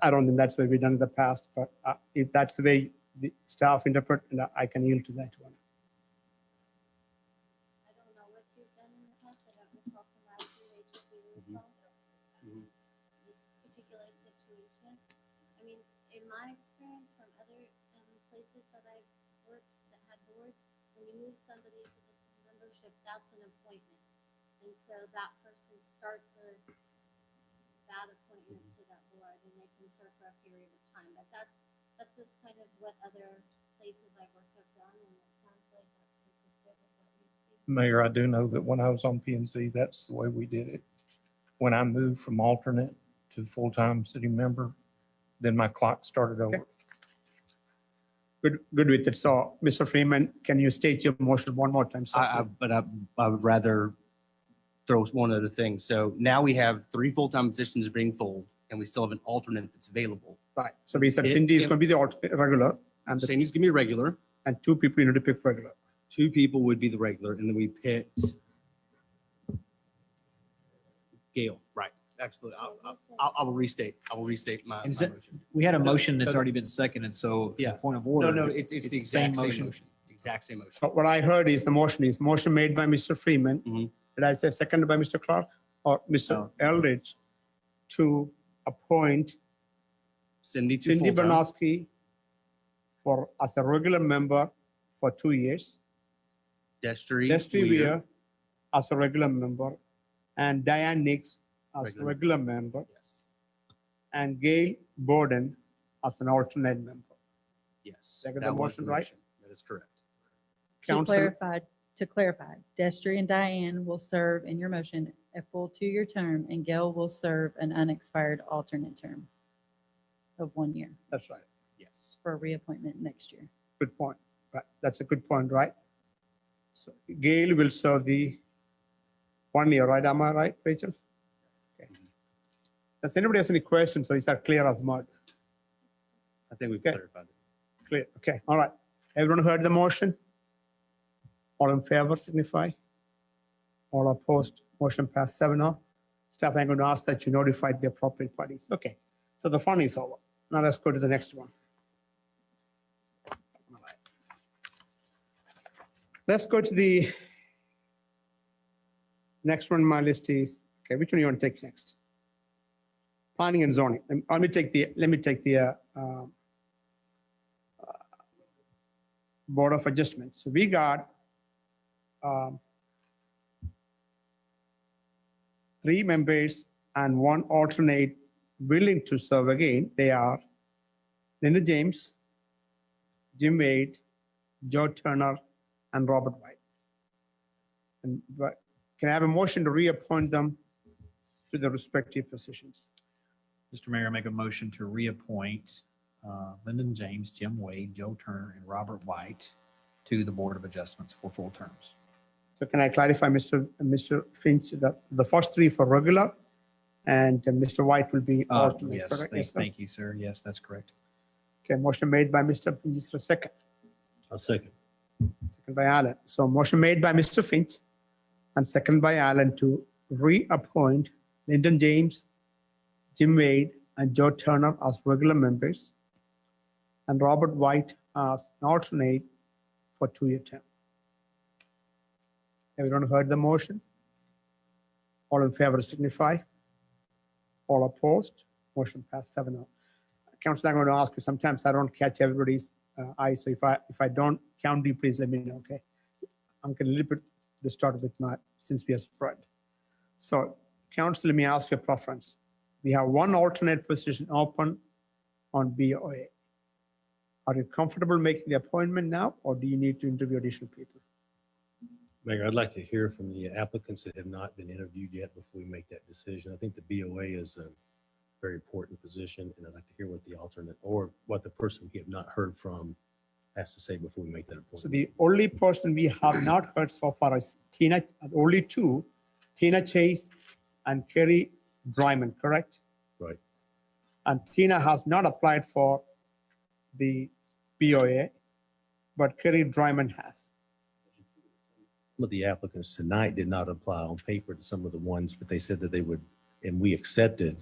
Speaker 1: I don't think that's what we've done in the past, but if that's the way the staff interpret, and I can yield to that one.
Speaker 4: I don't know what you've done in the past. I don't recall from last year, Rachel, do you recall this particular situation? I mean, in my experience from other places that I've worked that had boards, when you move somebody to the membership, that's an appointment. And so that person starts that appointment to that board, and they can serve for a period of time. But that's just kind of what other places I've worked have done, and it sounds like that's consistent with what we've seen.
Speaker 10: Mayor, I do know that when I was on P&Z, that's the way we did it. When I moved from alternate to full-time city member, then my clock started over.
Speaker 1: Good with it. So, Mr. Freeman, can you state your motion one more time?
Speaker 3: But I would rather throw one other thing. So now we have 3 full-time positions being filled, and we still have an alternate that's available.
Speaker 1: Right. So we said
Speaker 3: If-
Speaker 1: Cindy is
Speaker 3: if-
Speaker 1: going to be the regular, and
Speaker 3: Sandy's gonna be regular.
Speaker 1: 2 people you need to pick regular.
Speaker 3: 2 people would be the regular, and then we picked Gail. Right. Absolutely. I will restate. I will restate my
Speaker 12: Is it-
Speaker 3: motion.
Speaker 12: We had a motion that's
Speaker 3: no.
Speaker 12: already been seconded, so
Speaker 3: Yeah.
Speaker 12: point of
Speaker 3: No,
Speaker 12: order.
Speaker 3: no, it's the exact same motion. Exact same motion.
Speaker 1: So what I heard is the motion made by Mr. Freeman.
Speaker 3: Mhm.
Speaker 1: Did I say seconded by Mr. Clark or Mr.
Speaker 12: No.
Speaker 1: Eldridge to appoint
Speaker 3: Cindy to
Speaker 1: Cindy
Speaker 3: full-time.
Speaker 1: Banowski as a regular member for 2 years,
Speaker 3: Destry
Speaker 1: Destry
Speaker 3: Weir.
Speaker 1: Weir as a regular member, and Diane Nix as a
Speaker 3: Regular.
Speaker 1: regular member,
Speaker 3: Yes.
Speaker 1: and Gail Borden as an alternate member.
Speaker 3: Yes.
Speaker 1: Did I get
Speaker 3: that
Speaker 1: the
Speaker 3: was
Speaker 1: motion right?
Speaker 3: That is correct.
Speaker 1: Council,
Speaker 2: To clarify, Destry and Diane will serve in your motion a full 2-year term, and Gail will serve an unexpired alternate term of 1 year
Speaker 1: that's right.
Speaker 3: Yes.
Speaker 2: for reappointment next year.
Speaker 1: Good point. Right. That's a good point, right? So Gail will serve the 1 year, right? Am I right, Rachel? Okay. Does anybody have any questions, or is that clear as mud?
Speaker 3: I think we've
Speaker 1: Okay.
Speaker 3: clarified it.
Speaker 1: Clear. Okay. All right. Everyone heard the motion? All in favor signify. All opposed, motion passed 7-0. Staff, I'm going to ask that you notify the appropriate parties. Okay. So the fun is over. Now let's go to the next one. All right. Let's go to the next one. My list is, okay, which one you want to take next? Planning and zoning. Let me take the Board of Adjustment. So we got 3 members and 1 alternate willing to serve again. They are Linda James, Jim Wade, Joe Turner, and Robert White. And can I have a motion to reappoint them to the respective positions?
Speaker 12: Mr. Mayor, I make a motion to reappoint Lyndon James, Jim Wade, Joe Turner, and Robert White to the Board of Adjustments for full terms.
Speaker 1: So can I clarify, Mr. Finch, that the first 3 for regular and Mr. White will be alternate,
Speaker 12: Yes,
Speaker 1: correct? Yes, sir.
Speaker 12: thank you, sir. Yes, that's correct.
Speaker 1: Okay, motion made by Mr. Finch, is there a second?
Speaker 6: I'll second.
Speaker 1: Second by Allen. So motion made by Mr. Finch and second by Allen to reappoint Lyndon James, Jim Wade, and Joe Turner as regular members and Robert White as an alternate for 2-year term. Everyone heard the motion? All in favor signify. All opposed. Motion passed 7-0. Council, I'm going to ask you, sometimes I don't catch everybody's eyes, so if I don't count you, please let me know, okay? I'm going to a little bit distort with my, since we are spread. So Council, let me ask your preference. We have 1 alternate position open on BOA. Are you comfortable making the appointment now, or do you need to interview additional people?
Speaker 6: Mayor, I'd like to hear from the applicants that have not been interviewed yet before we make that decision. I think the BOA is a very important position, and I'd like to hear what the alternate or what the person we have not heard from has to say before we make that appointment.
Speaker 1: So the only person we have not heard so far is Tina, only 2, Tina Chase and Kerry Dryman, correct?
Speaker 6: Right.
Speaker 1: And Tina has not applied for the BOA, but Kerry Dryman has.
Speaker 6: Some of the applicants tonight did not apply on paper to some of the ones, but they said that they would, and we accepted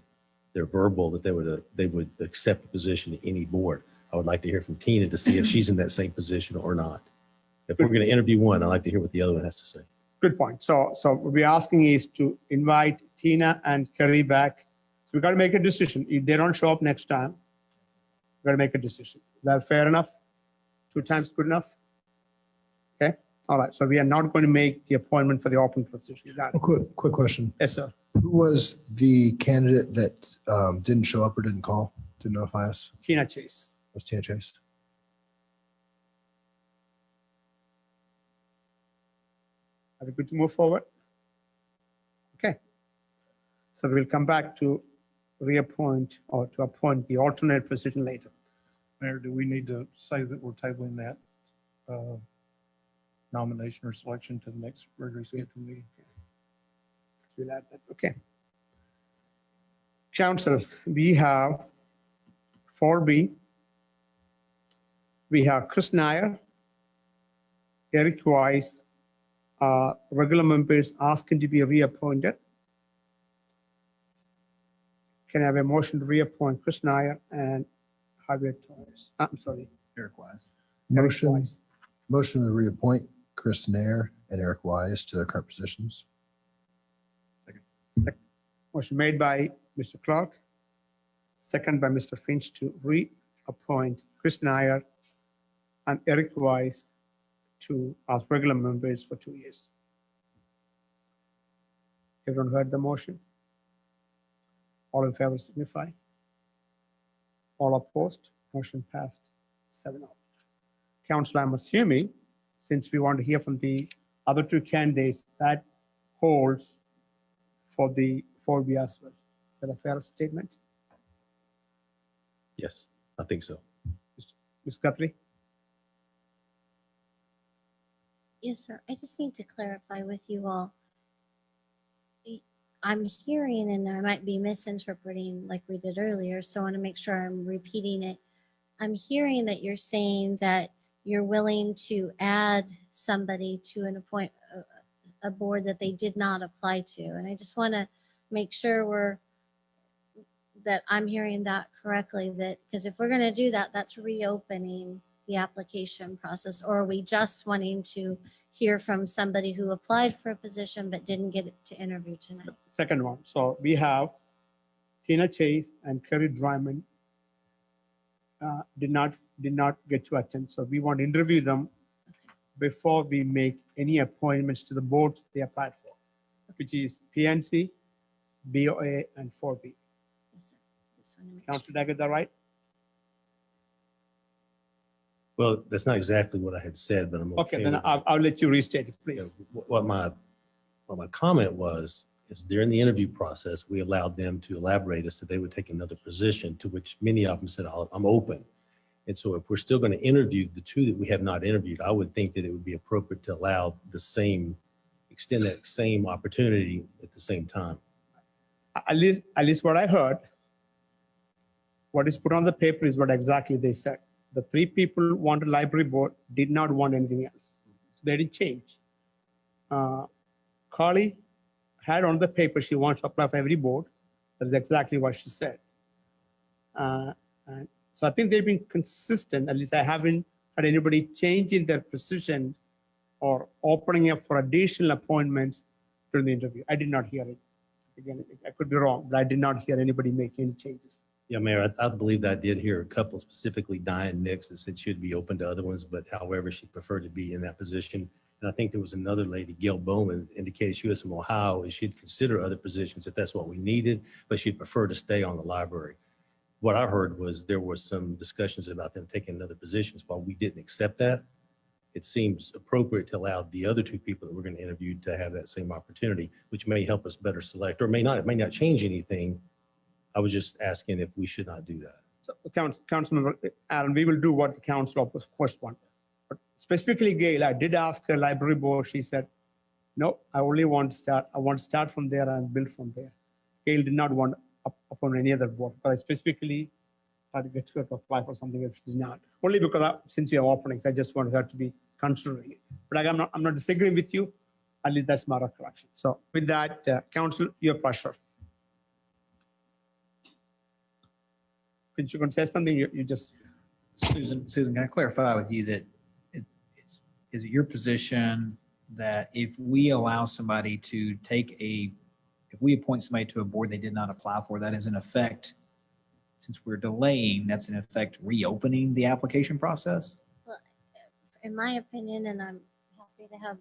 Speaker 6: their verbal that they would accept a position at any board. I would like to hear from Tina to see if she's in that same position or not. If we're going to interview one, I'd like to hear what the other one has to say.
Speaker 1: Good point. So what we're asking is to invite Tina and Kerry back. So we got to make a decision. If they don't show up next time, we got to make a decision. Is that fair enough? 2 times good enough? Okay. All right. So we are not going to make the appointment for the open position. Got
Speaker 11: A
Speaker 1: it.
Speaker 11: quick question.
Speaker 1: Yes, sir.
Speaker 11: Who was the candidate that didn't show up or didn't call to notify us?
Speaker 1: Tina Chase.
Speaker 11: Was Tina Chase?
Speaker 1: Are we good to move forward? Okay. So we'll come back to reappoint or to appoint the alternate position later.
Speaker 10: Mayor, do we need to say that we're tabling that nomination or selection to the next regularly scheduled meeting?
Speaker 1: We'll add that. Okay. Council, we have 4B. We have Chris Nair, Eric Weiss, regular members asking to be reappointed. Can I have a motion to reappoint Chris Nair and Javier Torres? I'm sorry.
Speaker 12: Eric Wise.
Speaker 1: Eric
Speaker 11: Motion,
Speaker 1: Weiss.
Speaker 11: motion to reappoint Chris Nair and Eric Wise to their current positions.
Speaker 1: Motion made by Mr. Clark, second by Mr. Finch to reappoint Chris Nair and Eric Weiss to as regular members for 2 years. Everyone heard the motion? All in favor signify. All opposed, motion passed 7-0. Council, I'm assuming, since we want to hear from the other 2 candidates, that holds for the 4B as well. Is that a fair statement?
Speaker 6: Yes, I think so.
Speaker 1: Ms. Guthrie?
Speaker 4: Yes, sir. I just need to clarify with you all. I'm hearing, and I might be misinterpreting like we did earlier, so I want to make sure I'm repeating it. I'm hearing that you're saying that you're willing to add somebody to a board that they did not apply to. And I just want to make sure that I'm hearing that correctly, that because if we're going to do that, that's reopening the application process, or are we just wanting to hear from somebody who applied for a position but didn't get it to interview tonight?
Speaker 1: Second one. So we have Tina Chase and Kerry Dryman did not get to attend. So we want to interview them before we make any appointments to the boards they applied for, which is PNC, BOA, and 4B.
Speaker 4: Yes, sir. Just wanna make
Speaker 1: Council, did I get that right?
Speaker 6: Well, that's not exactly what I had said, but I'm
Speaker 1: Okay,
Speaker 6: okay
Speaker 1: then
Speaker 6: with it.
Speaker 1: I'll let you restate it,
Speaker 6: Yeah,
Speaker 1: please.
Speaker 6: What my comment was, is during the interview process, we allowed them to elaborate as to they would take another position, to which many of them said, I'm open. And so if we're still going to interview the two that we have not interviewed, I would think that it would be appropriate to allow the same, extend that same opportunity at the same time.
Speaker 1: At least what I heard, what is put on the paper is what exactly they said. The 3 people wanted library board, did not want anything else. So they didn't change. Carly had on the paper, she wants to apply for every board. That is exactly what she said. And so I think they've been consistent, at least I haven't had anybody changing their position or opening up for additional appointments during the interview. I did not hear it. Again, I could be wrong, but I did not hear anybody make any changes.
Speaker 6: Yeah, Mayor, I believe that I did hear a couple, specifically Diane Nix, that said she'd be open to other ones, but however, she preferred to be in that position. And I think there was another lady, Gail Bowman, indicated she was from Ohio, and she'd consider other positions if that's what we needed, but she'd prefer to stay on the library. What I heard was there was some discussions about them taking other positions. While we didn't accept that, it seems appropriate to allow the other 2 people that we're going to interview to have that same opportunity, which may help us better select, or may not. It may not change anything. I was just asking if we should not do that.
Speaker 1: So, Councilmember Aaron, we will do what the council of course want. But specifically Gail, I did ask her library board, she said, no, I only want to start, I want to start from there and build from there. Gail did not want upon any other board, but I specifically had to get her to apply for something that she did not. Only because since we have openings, I just wanted her to be considering it. But I'm not disagreeing with you, at least that's my recollection. So with that, council, your pleasure. Could you can say something? You just.
Speaker 12: Susan, can I clarify with you that is it your position that if we allow somebody to if we appoint somebody to a board they did not apply for, that is in effect, since we're delaying, that's in effect reopening the application process?
Speaker 4: Well, in my opinion, and I'm happy to have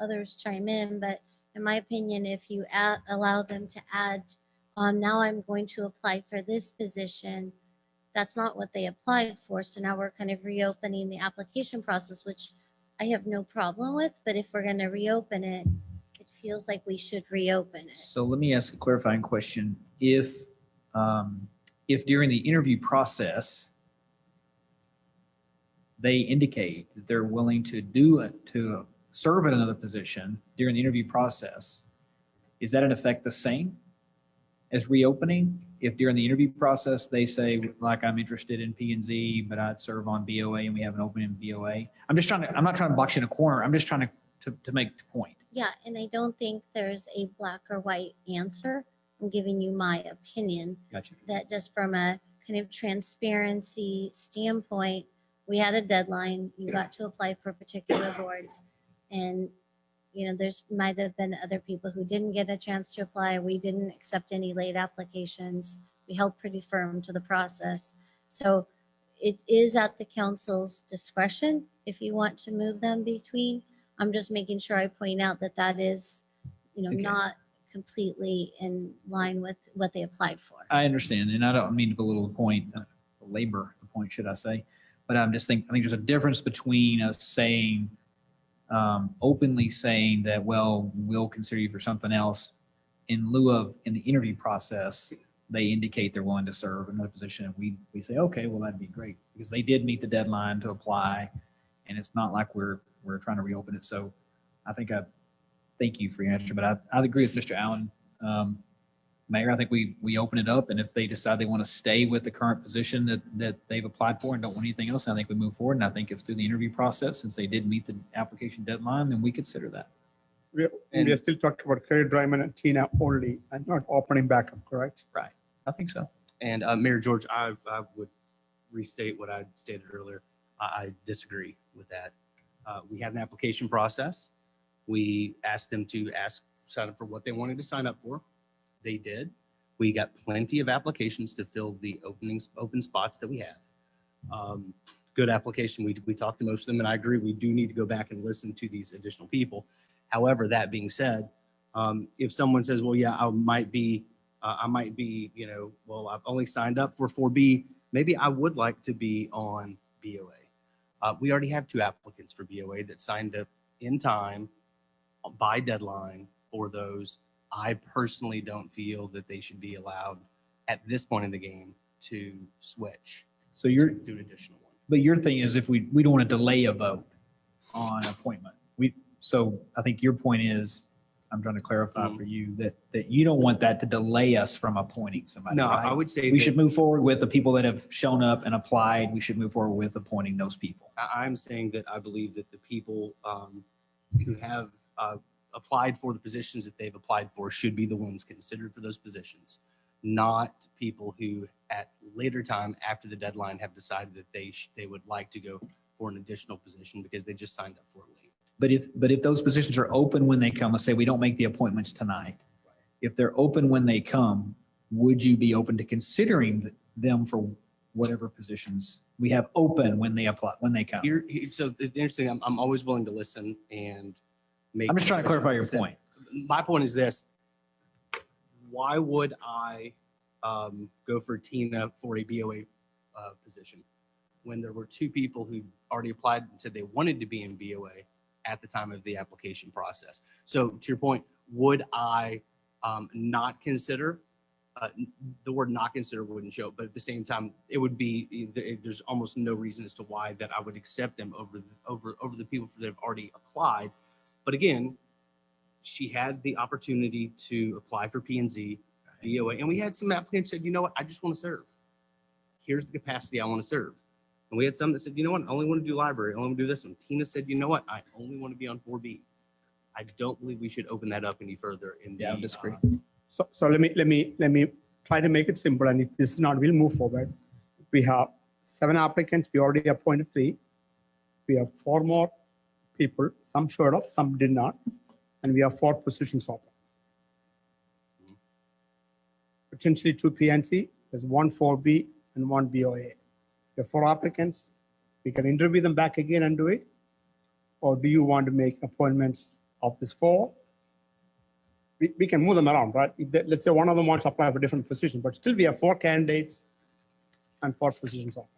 Speaker 4: others chime in, but in my opinion, if you allow them to add, now I'm going to apply for this position, that's not what they applied for. So now we're kind of reopening the application process, which I have no problem with. But if we're going to reopen it, it feels like we should reopen it.
Speaker 12: So let me ask a clarifying question. If during the interview process, they indicate that they're willing to serve at another position during the interview process, is that in effect the same as reopening? If during the interview process, they say, like, I'm interested in P&Z, but I'd serve on BOA and we have an opening in BOA. I'm not trying to box you in a corner. I'm just trying to make the point.
Speaker 4: Yeah, and I don't think there's a black or white answer. I'm giving you my opinion.
Speaker 12: Gotcha.
Speaker 4: That just from a kind of transparency standpoint, we had a deadline. You got to apply for particular boards. And, you know, there's might have been other people who didn't get a chance to apply. We didn't accept any late applications. We held pretty firm to the process. So it is at the council's discretion if you want to move them between. I'm just making sure I point out that that is, you know,
Speaker 12: Okay.
Speaker 4: not completely in line with what they applied for.
Speaker 12: I understand, and I don't mean to belittle the point, labor the point, should I say? But I think there's a difference between us saying, openly saying that, well, we'll consider you for something else, in lieu of in the interview process, they indicate they're willing to serve in another position, and we say, okay, well, that'd be great, because they did meet the deadline to apply, and it's not like we're trying to reopen it. So I think thank you for your answer, but I agree with Mr. Allen. Mayor, I think we open it up, and if they decide they want to stay with the current position that they've applied for and don't want anything else, I think we move forward. And I think if through the interview process, since they did meet the application deadline, then we consider that.
Speaker 1: We are still talking about Kerry Dryman and Tina only and not opening back up, correct?
Speaker 12: Right. I think so.
Speaker 3: And Mayor George, I would restate what I stated earlier. I disagree with that. We had an application process. We asked them to sign up for what they wanted to sign up for. They did. We got plenty of applications to fill the open spots that we have. good application. We talked to most of them, and I agree, we do need to go back and listen to these additional people. However, that being said, if someone says, well, yeah, I might be, well, I've only signed up for 4B, maybe I would like to be on BOA. We already have 2 applicants for BOA that signed up in time by deadline for those. I personally don't feel that they should be allowed at this point in the game to switch.
Speaker 12: So you're,
Speaker 3: to do an additional one.
Speaker 12: but your thing is if we don't want to delay a vote on appointment. So I think your point is, I'm trying to clarify for you that you don't want that to delay us from appointing somebody.
Speaker 3: No,
Speaker 12: right?
Speaker 3: I would say
Speaker 12: We
Speaker 3: that-
Speaker 12: should move forward with the people that have shown up and applied. We should move forward with appointing those people.
Speaker 3: I'm saying that I believe that the people who have applied for the positions that they've applied for should be the ones considered for those positions, not people who at later time after the deadline have decided that they would like to go for an additional position because they just signed up for it late.
Speaker 12: But if those positions are open when they come, let's say we don't make the appointments tonight. If they're open when they come, would you be open to considering them for whatever positions we have open when they apply, when they come?
Speaker 3: So the interesting, I'm always willing to listen and make.
Speaker 12: I'm just trying to clarify your point.
Speaker 3: My point is this: why would I go for Tina for a BOA position when there were 2 people who already applied and said they wanted to be in BOA at the time of the application process? So to your point, would I not consider? The word not consider wouldn't show, but at the same time, it would be, there's almost no reason as to why that I would accept them over the people that have already applied. But again, she had the opportunity to apply for P&Z, BOA, and we had some applicants said, you know what, I just want to serve. Here's the capacity I want to serve. And we had some that said, you know what, I only want to do library, I only want to do this one. Tina said, you know what, I only want to be on 4B. I don't believe we should open that up any further.
Speaker 12: Yeah, I would disagree.
Speaker 1: So let me try to make it simple. And if this is not, we'll move forward. We have 7 applicants. We already appointed 3. We have 4 more people. Some showed up, some did not. And we have 4 positions open. Potentially 2 PNC. There's 1 4B and 1 BOA. There are 4 applicants. We can interview them back again and do it. Or do you want to make appointments of this 4? We can move them around, right? Let's say one of them wants to apply for a different position, but still we have 4 candidates and 4 positions open.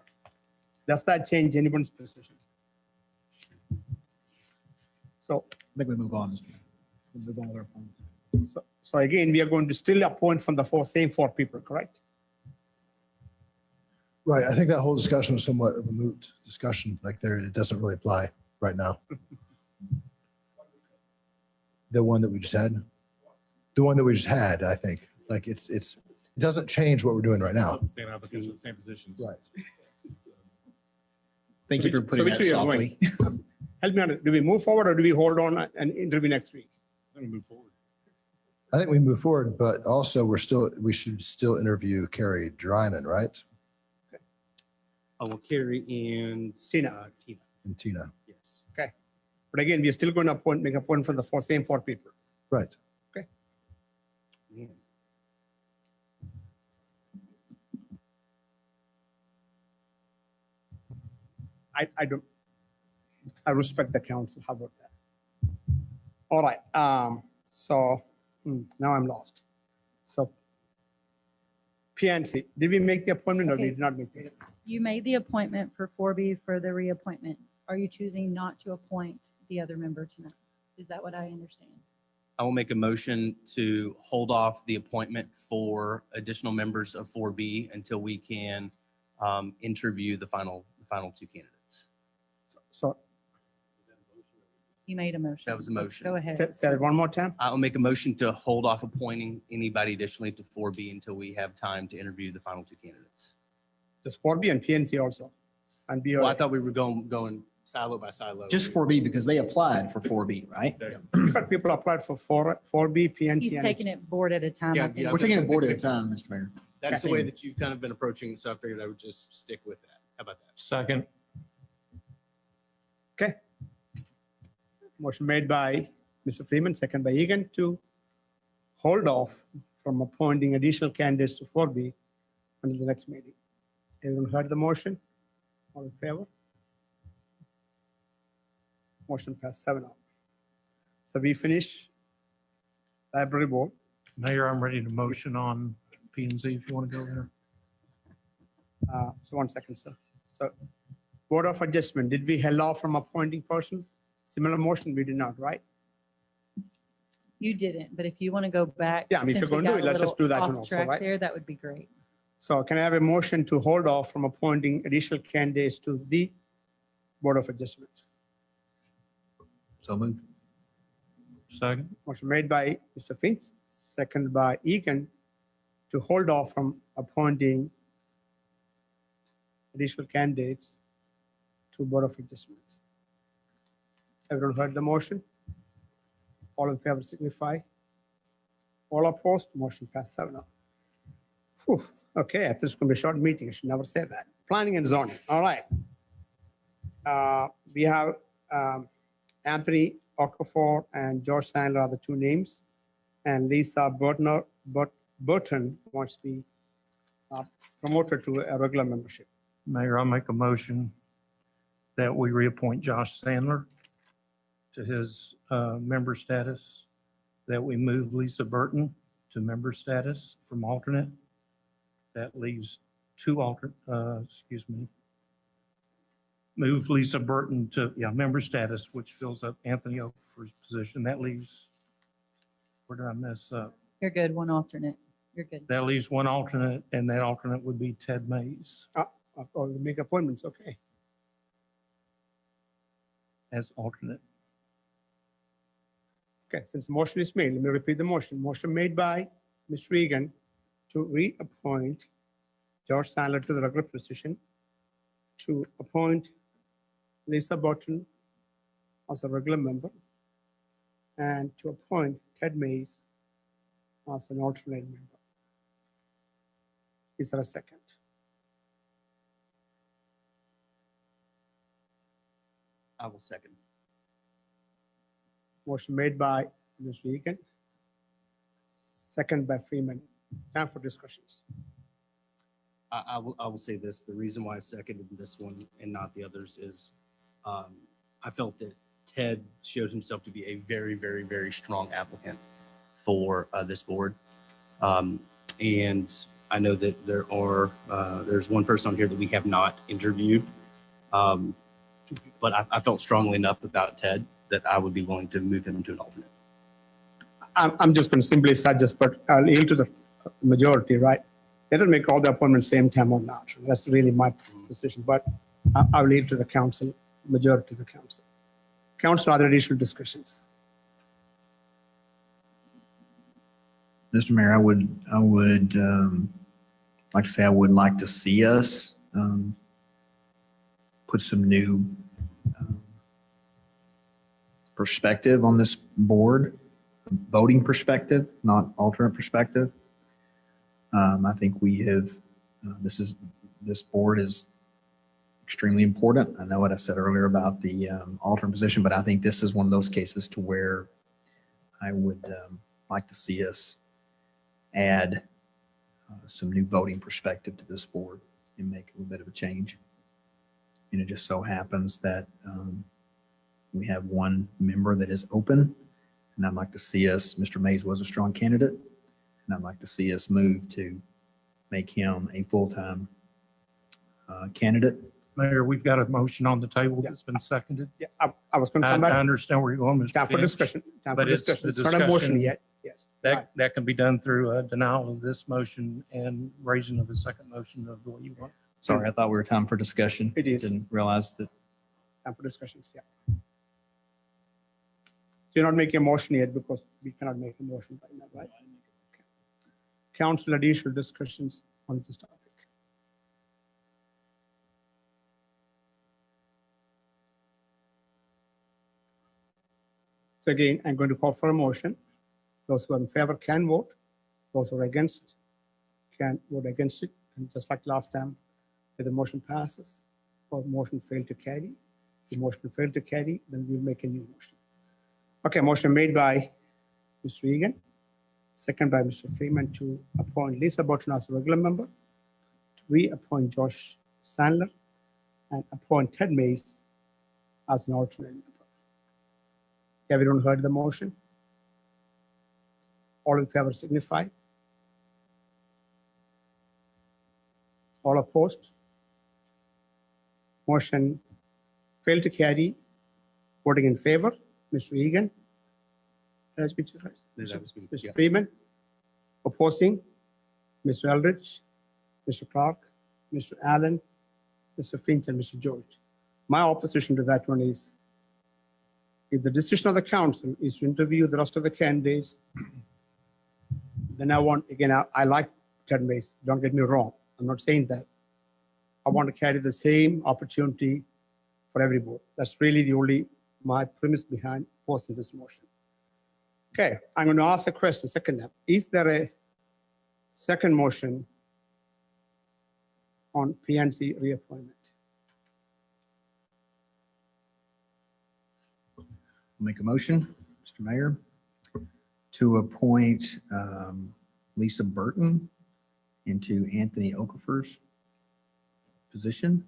Speaker 1: Does that change anyone's position? So
Speaker 12: I think we move on.
Speaker 1: we'll move on with our appointments. So again, we are going to still appoint from the same 4 people, correct?
Speaker 11: Right. I think that whole discussion was somewhat of a moot discussion. Like there, it doesn't really apply right now. The one that we just had. The one that we just had, I think, like it doesn't change what we're doing right now.
Speaker 5: Same applicants with the same positions.
Speaker 11: Right.
Speaker 12: Thank you for putting
Speaker 1: So
Speaker 12: that
Speaker 1: which way are
Speaker 12: softly.
Speaker 1: Help me on, do we move forward or do we hold on and interview next week?
Speaker 5: I'm gonna move forward.
Speaker 11: I think we move forward, but also we should still interview Carrie Dryman, right?
Speaker 3: Well, Carrie and
Speaker 1: Tina.
Speaker 3: Tina,
Speaker 11: And Tina.
Speaker 3: yes.
Speaker 1: But again, we are still going to make appointment for the same 4 people.
Speaker 11: Right.
Speaker 3: Man.
Speaker 1: I respect the council. How about that? All right. Now I'm lost. So PNC, did we make the appointment or we
Speaker 2: Okay.
Speaker 1: did not make it?
Speaker 2: You made the appointment for 4B for the reappointment. Are you choosing not to appoint the other member tonight? Is that what I understand?
Speaker 3: I will make a motion to hold off the appointment for additional members of 4B until we can interview the final 2 candidates.
Speaker 1: So
Speaker 2: You made a motion.
Speaker 3: That was a motion.
Speaker 2: Go ahead.
Speaker 1: say it one more time.
Speaker 3: I'll make a motion to hold off appointing anybody additionally to 4B until we have time to interview the final 2 candidates.
Speaker 1: Just 4B and PNC also. And BOA.
Speaker 3: Well, I thought we were going silo by silo.
Speaker 12: Just 4B because they applied for 4B, right?
Speaker 1: But people applied for 4B, PNC.
Speaker 2: He's
Speaker 1: and-
Speaker 2: taking it board at a time. I
Speaker 3: Yeah,
Speaker 2: think.
Speaker 3: yeah.
Speaker 12: We're taking it board at a time, Mr. Mayor.
Speaker 3: That's the way that you've kind of been approaching it, so I figured I would just stick with that. How about that?
Speaker 10: Second.
Speaker 1: Okay. Motion made by Mr. Freeman, second by Egan to hold off from appointing additional candidates to 4B until the next meeting. Everyone heard the motion? All in favor? Motion passed 7-0. So we finish library board.
Speaker 10: Mayor, I'm ready to motion on P and Z if you want to go there.
Speaker 1: So 1 second, sir. So Board of Adjustment, did we held off from appointing person? Similar motion, we did not, right?
Speaker 2: You didn't, but if you want to go back.
Speaker 1: Yeah, I mean, if
Speaker 2: since
Speaker 1: you're
Speaker 2: we
Speaker 1: going to
Speaker 2: got
Speaker 1: do it,
Speaker 2: a
Speaker 1: let's just
Speaker 2: little
Speaker 1: do that one
Speaker 2: off
Speaker 1: also,
Speaker 2: track
Speaker 1: right?
Speaker 2: There, that would be great.
Speaker 1: So can I have a motion to hold off from appointing additional candidates to the Board of Adjustments?
Speaker 12: So moved.
Speaker 10: Second.
Speaker 1: Motion made by Mr. Finch, second by Egan, to hold off from appointing additional candidates to Board of Adjustments. Everyone heard the motion? All in favor signify. All opposed, motion passed 7-0. Whew, okay, I think it's going to be a short meeting. I should never say that. Planning and zoning, all right. We have Anthony Okafor and George Sandler are the two names. And Lisa Burton wants to be promoted to a regular membership.
Speaker 10: Mayor, I'll make a motion that we reappoint Josh Sandler to his member status, that we move Lisa Burton to member status from alternate. That leaves two move Lisa Burton to, member status, which fills up Anthony Okafor's position. That leaves, where did I mess up?
Speaker 2: You're good, one alternate. You're good.
Speaker 10: That leaves one alternate, and that alternate would be Ted Mays
Speaker 1: Or make appointments, okay.
Speaker 10: as alternate.
Speaker 1: Okay, since the motion is made, let me repeat the motion. Motion made by Ms. Regan to reappoint George Sandler to the regular position, to appoint Lisa Burton as a regular member, and to appoint Ted Mays as an alternate member. Is there a second?
Speaker 3: I will second.
Speaker 1: Motion made by Ms. Regan, second by Freeman. Time for discussions.
Speaker 3: I will say this, the reason why I seconded this one and not the others is I felt that Ted showed himself to be a very, very, very strong applicant for this board. And I know that there's one person on here that we have not interviewed. But I felt strongly enough about Ted that I would be willing to move him to an alternate.
Speaker 1: I'm just going to simply suggest, but I'll yield to the majority, right? Let us make all the appointments same time or not. That's really my position, but I'll yield to the council, majority of the council. Council, other additional discussions?
Speaker 13: Mr. Mayor, I would like to say I would like to see us put some new perspective on this board, voting perspective, not alternate perspective. I think we have, this board is extremely important. I know what I said earlier about the alternate position, but I think this is one of those cases to where I would like to see us add some new voting perspective to this board and make a little bit of a change. And it just so happens that we have one member that is open, and I'd like to see us, Mr. Mays was a strong candidate, and I'd like to see us move to make him a full-time candidate.
Speaker 10: Mayor, we've got a motion on the table that's been seconded.
Speaker 1: Yeah, I was going to
Speaker 10: I
Speaker 1: come back.
Speaker 10: understand where you're going, Mr.
Speaker 1: Time for
Speaker 10: Finch,
Speaker 1: discussion. Time for
Speaker 10: but it's
Speaker 1: discussion.
Speaker 10: the
Speaker 1: It's not a motion
Speaker 10: discussion
Speaker 1: yet. Yes.
Speaker 10: That can be done through a denial of this motion and raising of the second motion of the way you want.
Speaker 13: Sorry, I thought we were time for discussion.
Speaker 1: It is.
Speaker 13: Didn't realize that.
Speaker 1: Time for discussions, yeah. So you're not making a motion yet because we cannot make a motion right now, right? Okay. Council, additional discussions on this topic. So again, I'm going to call for a motion. Those who are in favor can vote. Those who are against can vote against it. And just like last time, if the motion passes or motion failed to carry, the motion failed to carry, then we'll make a new motion. Okay, motion made by Mr. Egan, second by Mr. Freeman to appoint Lisa Burton as a regular member, to reappoint Josh Sandler, and appoint Ted Mays as an alternate member. Everyone heard the motion? All in favor signify. All opposed? Motion failed to carry. Voting in favor, Mr. Egan. Did I speak to you right?
Speaker 3: That was me,
Speaker 1: Mr.
Speaker 3: yeah.
Speaker 1: Freeman. Opposing, Mr. Eldridge, Mr. Clark, Mr. Allen, Mr. Finch, and Mr. George. My opposition to that one is, if the decision of the council is to interview the rest of the candidates, then I want, again, I like Ted Mays, don't get me wrong. I'm not saying that. I want to carry the same opportunity for every board. That's really the only, my premise behind posting this motion. Okay, I'm going to ask a question, second step. Is there a second motion on PNC reappointment?
Speaker 13: Make a motion, Mr. Mayor, to appoint Lisa Burton into Anthony Okafor's position,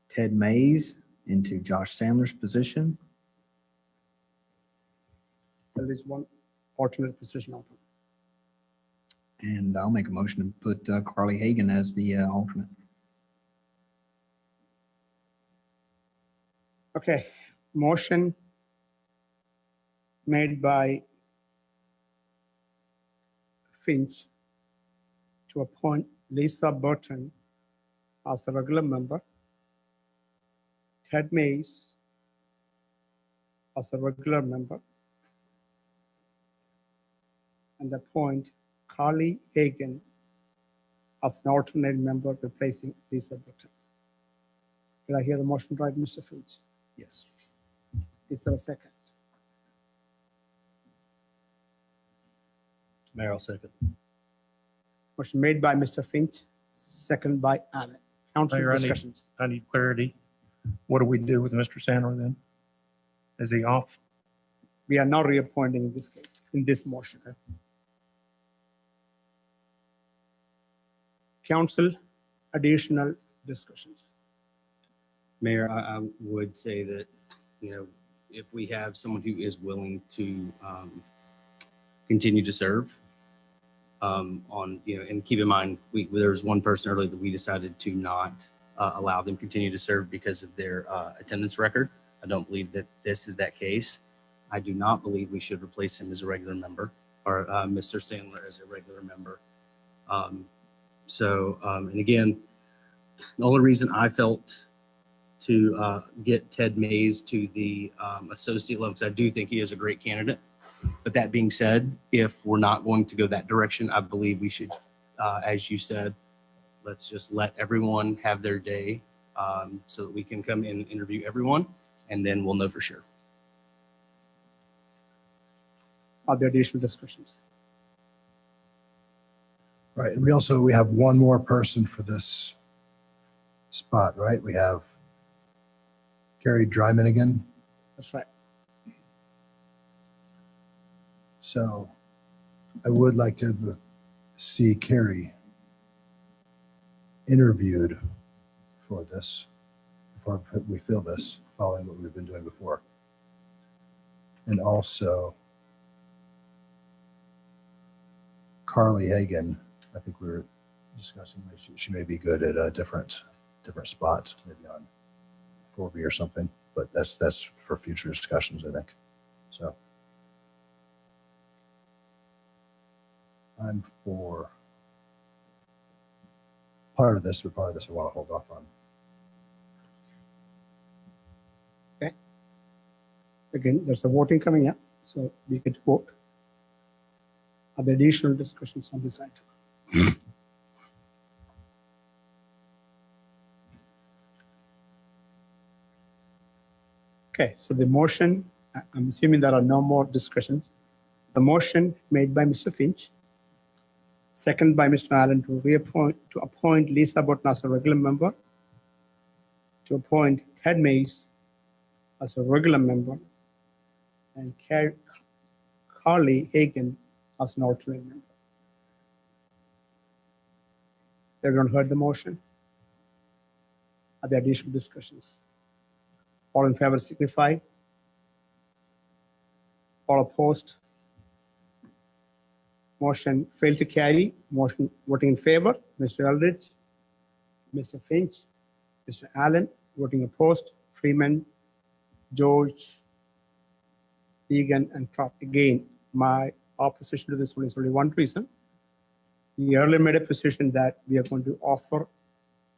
Speaker 13: Ted Mays into Josh Sandler's position.
Speaker 1: There is one alternate position open.
Speaker 13: And I'll make a motion to put Carly Hagan as the alternate.
Speaker 1: Okay, motion made by Finch to appoint Lisa Burton as the regular member, Ted Mays as the regular member, and appoint Carly Hagan as an alternate member replacing Lisa Burton. Did I hear the motion right, Mr. Finch?
Speaker 13: Yes.
Speaker 1: Is there a second?
Speaker 6: Mayor, I'll second.
Speaker 1: Motion made by Mr. Finch, second by Allen. Council
Speaker 10: Mayor,
Speaker 1: discussions.
Speaker 10: I need clarity. What do we do with Mr. Sandler then? Is he off?
Speaker 1: We are not reappointing in this case, in this motion. Council, additional discussions.
Speaker 3: Mayor, I would say that, if we have someone who is willing to continue to serve and keep in mind, there was one person earlier that we decided to not allow them continue to serve because of their attendance record. I don't believe that this is that case. I do not believe we should replace him as a regular member or Mr. Sandler as a regular member. And again, the only reason I felt to get Ted Mays to the associate level, because I do think he is a great candidate. But that being said, if we're not going to go that direction, I believe we should, as you said, let's just let everyone have their day so that we can come in and interview everyone, and then we'll know for sure.
Speaker 1: Are there additional discussions?
Speaker 11: Right. And we have one more person for this spot, right? We have Carrie Dryman again.
Speaker 1: That's right.
Speaker 11: So I would like to see Carrie interviewed for this, before we fill this, following what we've been doing before. And also Carly Hagan, I think we were discussing, she may be good at different spots, maybe on 4B or something, but that's for future discussions, I think. So I'm for part of this, but part of this I want to hold off on.
Speaker 1: Okay. Again, there's a voting coming up, so we could vote. Are there additional discussions on this item? Okay, so the motion, I'm assuming there are no more discussions. The motion made by Mr. Finch, second by Mr. Allen to appoint Lisa Burton as a regular member, to appoint Ted Mays as a regular member, and Carly Hagan as an alternate member. Everyone heard the motion? Are there additional discussions? All in favor signify. All opposed? Motion failed to carry. Motion voting in favor, Mr. Eldridge, Mr. Finch, Mr. Allen, voting opposed, Freeman, George, Egan, and Clark. Again, my opposition to this one is only one reason. We earlier made a position that we are going to offer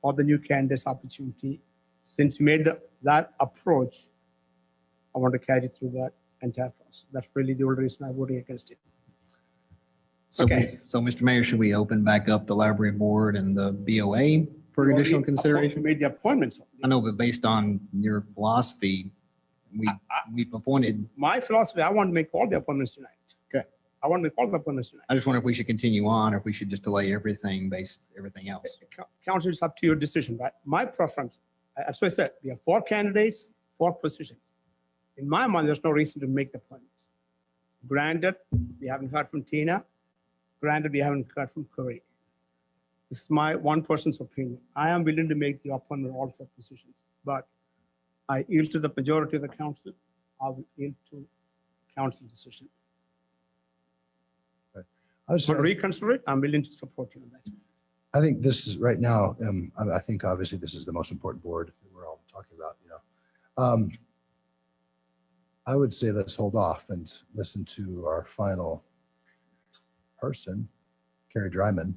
Speaker 1: all the new candidates opportunity. Since we made that approach, I want to carry through that entire process. That's really the only reason I'm voting against it.
Speaker 13: So,
Speaker 1: Okay.
Speaker 13: so Mr. Mayor, should we open back up the library board and the BOA for additional
Speaker 1: We
Speaker 13: consideration?
Speaker 1: made the appointments.
Speaker 13: I know, but based on your philosophy, we've appointed.
Speaker 1: My philosophy, I want to make all the appointments tonight.
Speaker 13: Okay.
Speaker 1: I want to make all the appointments tonight.
Speaker 13: I just wonder if we should continue on or if we should just delay everything else.
Speaker 1: Council, it's up to your decision, right? My preference, as I said, we have 4 candidates, 4 positions. In my mind, there's no reason to make the appointments. Granted, we haven't heard from Tina. Granted, we haven't heard from Curry. This is my one person's opinion. I am willing to make the appointment all 4 positions, but I yield to the majority of the council. I will yield to council decision.
Speaker 11: I was,
Speaker 1: But reconsider it, I'm willing to support you on that.
Speaker 11: I think this is right now, I think obviously this is the most important board that we're all talking about, you know. I would say let's hold off and listen to our final person, Carrie Dryman.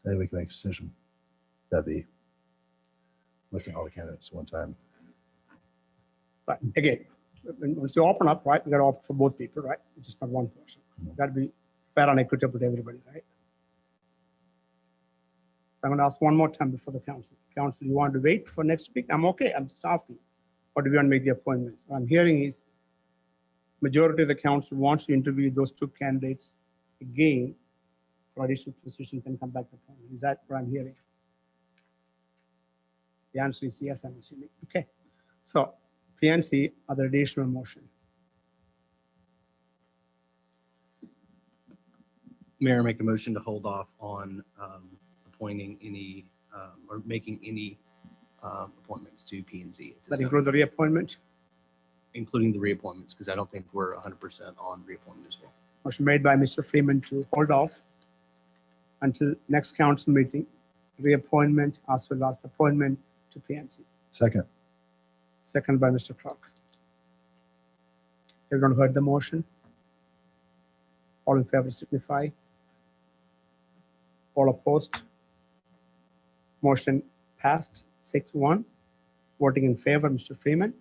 Speaker 11: I think we can make a decision. That'd be looking at all the candidates at one time.
Speaker 1: But again, once you open up, right, we got to open for both people, right? It's just not one person. Got to be fair and equitable to everybody, right? I'm going to ask one more time before the council. Council, you want to wait for next week? I'm okay. I'm just asking. Or do we want to make the appointments? What I'm hearing is majority of the council wants to interview those 2 candidates again for additional positions and come back to appointment. Is that what I'm hearing? The answer is yes, I'm assuming. Okay. So PNC, other additional motion.
Speaker 3: Mayor, make a motion to hold off on appointing any or making any appointments to P and Z.
Speaker 1: That includes the reappointment.
Speaker 3: Including the reappointments, because I don't think we're 100% on reappointment as well.
Speaker 1: Motion made by Mr. Freeman to hold off until next council meeting, reappointment as well as appointment to PNC.
Speaker 11: Second.
Speaker 1: Second by Mr. Clark. Everyone heard the motion? All in favor signify. All opposed? Motion passed 6-1. Voting in favor, Mr. Freeman,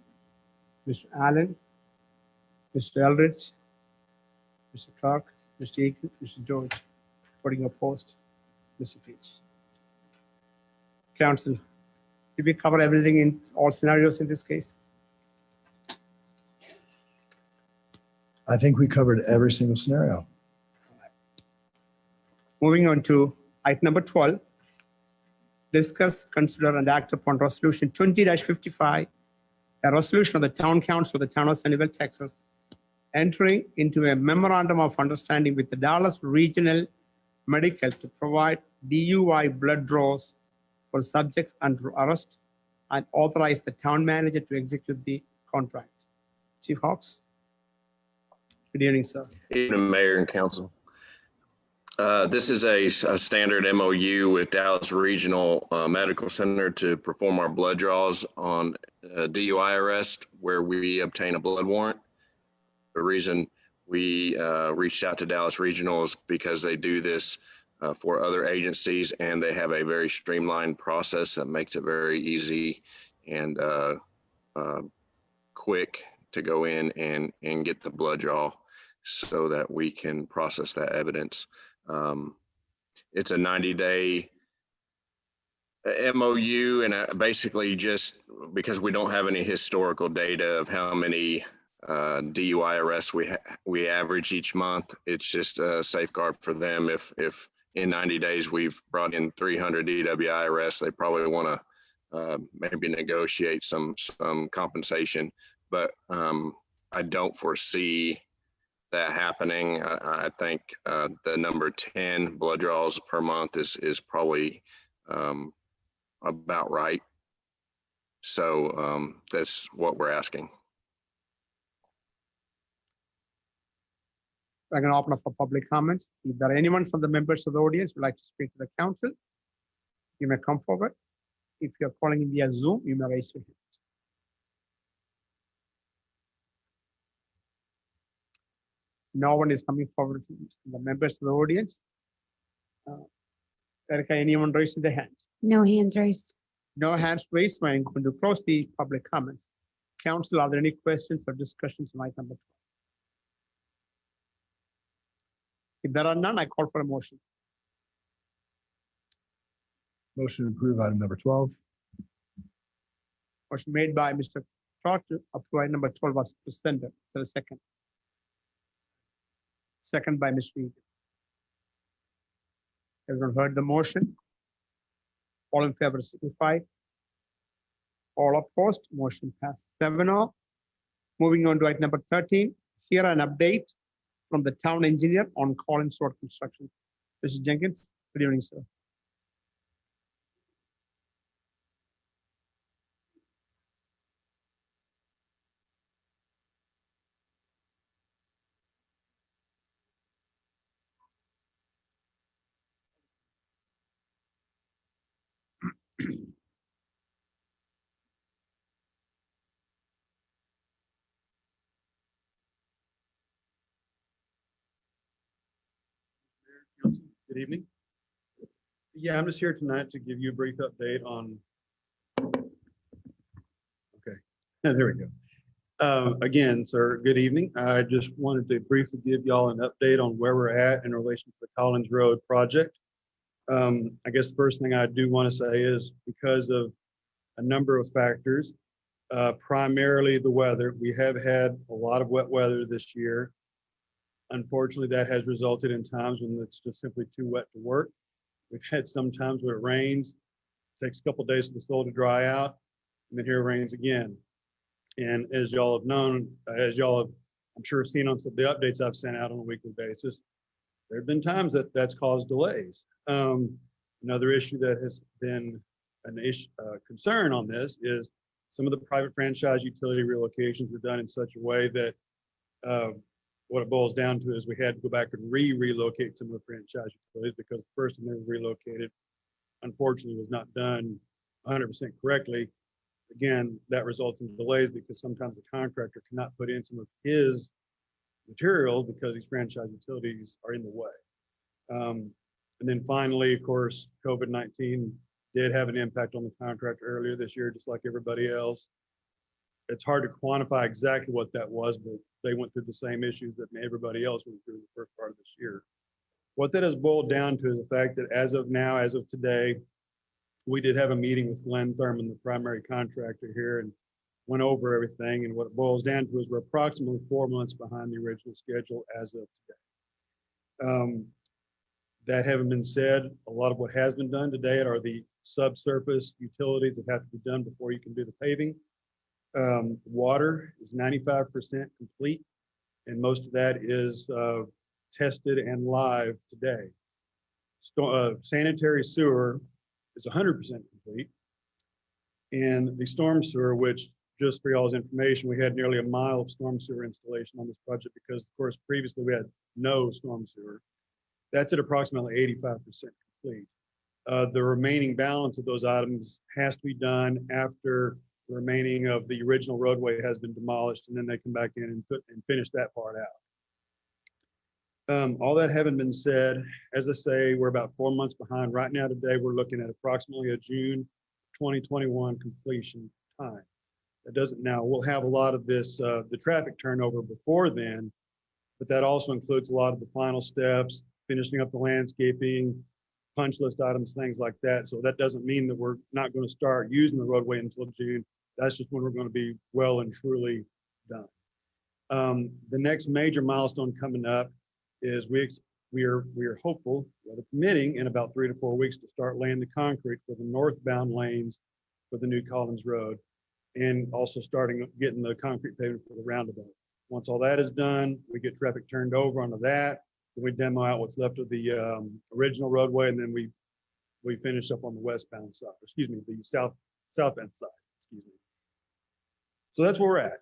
Speaker 1: Mr. Allen, Mr. Eldridge, Mr. Clark, Mr. Egan, Mr. George. Voting opposed, Mr. Finch. Council, did we cover everything in all scenarios in this case?
Speaker 11: I think we covered every single scenario.
Speaker 1: Moving on to item number 12. Discuss, consider, and act upon resolution 20-55, a resolution of the Town Council of the Town of Sunnyvale, Texas, entering into a memorandum of understanding with the Dallas Regional Medical to provide DUI blood draws for subjects under arrest and authorize the town manager to execute the contract. Chief Hawks. Good evening, sir.
Speaker 14: Evening, Mayor and Council. This is a standard MOU with Dallas Regional Medical Center to perform our blood draws on DUI arrest where we obtain a blood warrant. The reason we reached out to Dallas Regional is because they do this for other agencies and they have a very streamlined process that makes it very easy and quick to go in and get the blood draw so that we can process that evidence. It's a 90-day MOU, and basically just because we don't have any historical data of how many DUI arrests we average each month, it's just a safeguard for them. If in 90 days we've brought in 300 DWI arrests, they probably want to maybe negotiate some compensation, but I don't foresee that happening. I think the number 10 blood draws per month is probably about right. So that's what we're asking.
Speaker 1: We're going to open up for public comments. If there are anyone from the members of the audience who would like to speak to the council, you may come forward. If you're calling in via Zoom, you may raise your hand. No one is coming forward from the members of the audience. Erica, anyone raising their hand?
Speaker 7: No hands raised.
Speaker 1: No hands raised. We're going to close the public comments. Council, are there any questions or discussions on item number 12? If there are none, I call for a motion.
Speaker 11: Motion to approve item number 12.
Speaker 1: Motion made by Mr. Clark to approve item number 12 was presented. Is there a second? Second by Ms. Reed. Everyone heard the motion? All in favor signify. All opposed, motion passed 7-0. Moving on to item number 13. Here an update from the town engineer on Collins Road construction. Mr. Jenkins, good evening, sir.
Speaker 15: Council, good evening. Yeah, I'm just here tonight to give you a brief update on. Okay, there we go. Again, sir, good evening. I just wanted to briefly give y'all an update on where we're at in relation to the Collins Road project. I guess the first thing I do want to say is because of a number of factors, primarily the weather. We have had a lot of wet weather this year. Unfortunately, that has resulted in times when it's just simply too wet to work. We've had some times where it rains, takes a couple of days for the soil to dry out, and then here it rains again. And as y'all have known, as y'all have, I'm sure, seen on some of the updates I've sent out on a weekly basis, there have been times that that's caused delays. Another issue that has been an issue, concern on this is some of the private franchise utility relocations were done in such a way that what it boils down to is we had to go back and relocate some of the franchise utilities because the first one they were relocated, unfortunately, was not done 100% correctly. Again, that results in delays because sometimes the contractor cannot put in some of his materials because these franchise utilities are in the way. And then finally, of course, COVID-19 did have an impact on the contractor earlier this year, just like everybody else. It's hard to quantify exactly what that was, but they went through the same issues that everybody else went through the first part of this year. What that has boiled down to is the fact that as of now, as of today, we did have a meeting with Glenn Thurman, the primary contractor here, and went over everything. And what it boils down to is we're approximately 4 months behind the original schedule as of today. That having been said, a lot of what has been done today are the subsurface utilities that have to be done before you can do the paving. Water is 95% complete, and most of that is tested and live today. Sanitary sewer is 100% complete, and the storm sewer, which just for y'all's information, we had nearly a mile of storm sewer installation on this project because, of course, previously we had no storm sewer. That's at approximately 85% complete. The remaining balance of those items has to be done after the remaining of the original roadway has been demolished, and then they come back in and finish that part out. All that having been said, as I say, we're about 4 months behind. Right now today, we're looking at approximately a June 2021 completion time. That doesn't, now we'll have a lot of this, the traffic turnover before then, but that also includes a lot of the final steps, finishing up the landscaping, punch list items, things like that. So that doesn't mean that we're not going to start using the roadway until June. That's just when we're going to be well and truly done. The next major milestone coming up is we are hopeful, the permitting, in about 3 to 4 weeks to start laying the concrete for the northbound lanes for the new Collins Road, and also starting getting the concrete pavement for the roundabout. Once all that is done, we get traffic turned over onto that. Then we demo out what's left of the original roadway, and then we finish up on the westbound side, excuse me, the southbound side, excuse me. So that's where we're at.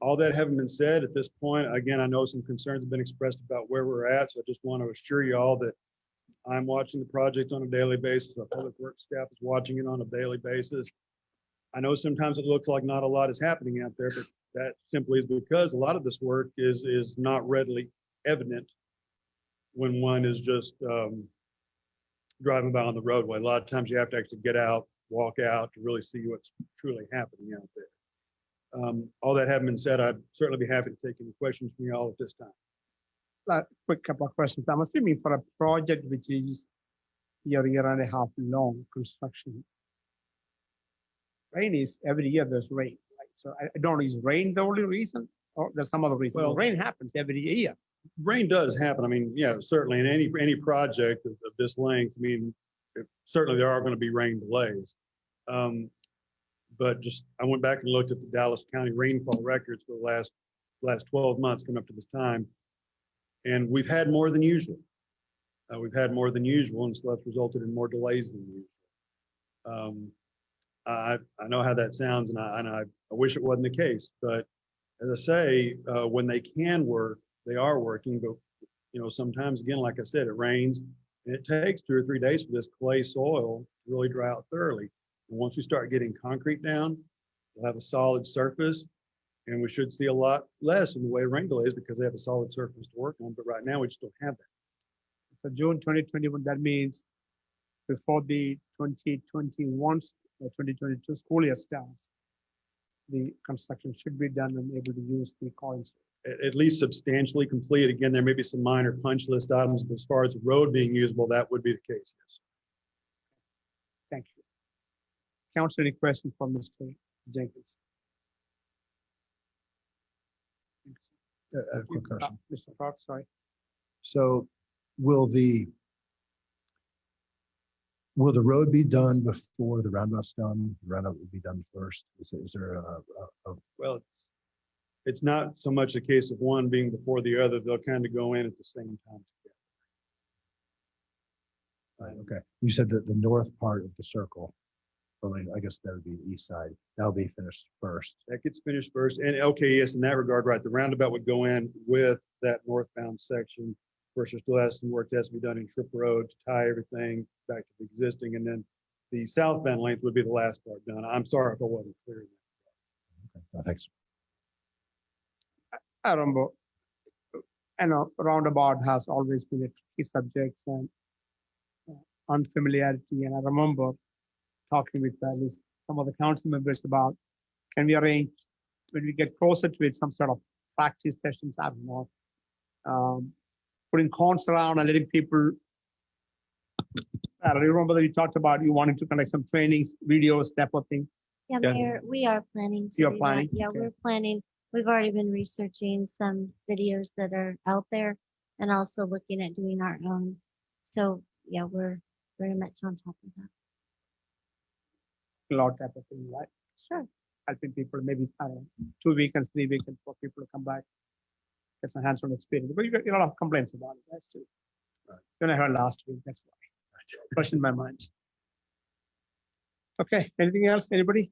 Speaker 15: All that having been said, at this point, again, I know some concerns have been expressed about where we're at, so I just want to assure you all that I'm watching the project on a daily basis. Our public works staff is watching it on a daily basis. I know sometimes it looks like not a lot is happening out there, but that simply is because a lot of this work is not readily evident when one is just driving by on the roadway. A lot of times you have to actually get out, walk out to really see what's truly happening out there. All that having been said, I'd certainly be happy to take any questions from you all at this time.
Speaker 1: Quick couple of questions. I'm assuming for a project which is year and a half long construction, rain is every year there's rain, right? So I don't know, is rain the only reason or there's some other reason?
Speaker 15: Well,
Speaker 1: rain happens every year.
Speaker 15: Rain does happen. I mean, yeah, certainly in any project of this length, I mean, certainly there are going to be rain delays. But just, I went back and looked at the Dallas County rainfall records for the last 12 months coming up to this time. And we've had more than usual. And so that's resulted in more delays than usual. I know how that sounds, and I wish it wasn't the case. But as I say, when they can work, they are working. But you know, sometimes again, like I said, it rains, and it takes 2 or 3 days for this clay soil to really dry out thoroughly. And once we start getting concrete down, we'll have a solid surface, and we should see a lot less in the way of rain delays because they have a solid surface to work on. But right now, we just don't have that.
Speaker 1: So June 2021, that means before the 2021 or 2022 school year starts, the construction should be done and able to use the coins.
Speaker 15: At least substantially complete. Again, there may be some minor punch list items, but as far as the road being usable, that would be the case. Yes.
Speaker 1: Thank you. Council, any question for Mr. Jenkins?
Speaker 11: A quick question.
Speaker 1: Mr. Clark, sorry.
Speaker 11: So will the road be done before the roundabout's done? The roundabout will be done first. Is there a
Speaker 15: Well, it's not so much a case of one being before the other. They'll kind of go in at the same time together.
Speaker 11: right, okay. You said that the north part of the circle, well, I guess that would be the east side. That'll be finished first.
Speaker 15: That gets finished first. And okay, yes, in that regard, right, the roundabout would go in with that northbound section. First, there still has some work that has to be done in Trip Road to tie everything back to the existing. And then the southbound length would be the last part done. I'm sorry if I wasn't clear.
Speaker 11: Okay, thanks.
Speaker 1: I remember, I know roundabout has always been a tricky subject and unfamiliarity. And I remember talking with at least some of the council members about, can we arrange, when we get closer to it, some sort of practice sessions, I don't know, putting cones around and letting people, I don't remember that you talked about you wanting to conduct some trainings, videos, type of thing.
Speaker 4: Yeah, Mayor, we are planning to
Speaker 1: You're
Speaker 4: do that.
Speaker 1: planning?
Speaker 4: Yeah,
Speaker 1: Okay.
Speaker 4: we're planning. We've already been researching some videos that are out there and also looking at doing our own. So yeah, we're very much on top of that.
Speaker 1: Lot type of thing, right?
Speaker 4: Sure.
Speaker 1: Helping people, maybe, I don't know, 2 weekends, 3 weekends for people to come back, get some hands-on experience. But you got a lot of complaints about it, that's true. Then I heard last week, that's why. Fresh in my mind. Okay, anything else, anybody?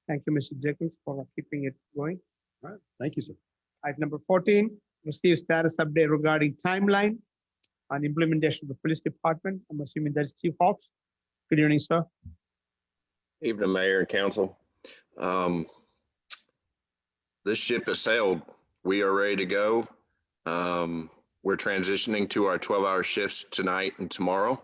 Speaker 1: Thank you, Mr. Jenkins, for keeping it going.
Speaker 15: All right, thank you, sir.
Speaker 1: Item number 14, receive status update regarding timeline on implementation of the police department. I'm assuming that's Chief Hawks. Good evening, sir.
Speaker 14: Evening, Mayor and Council. This ship has sailed. We are ready to go. We're transitioning to our 12-hour shifts tonight and tomorrow.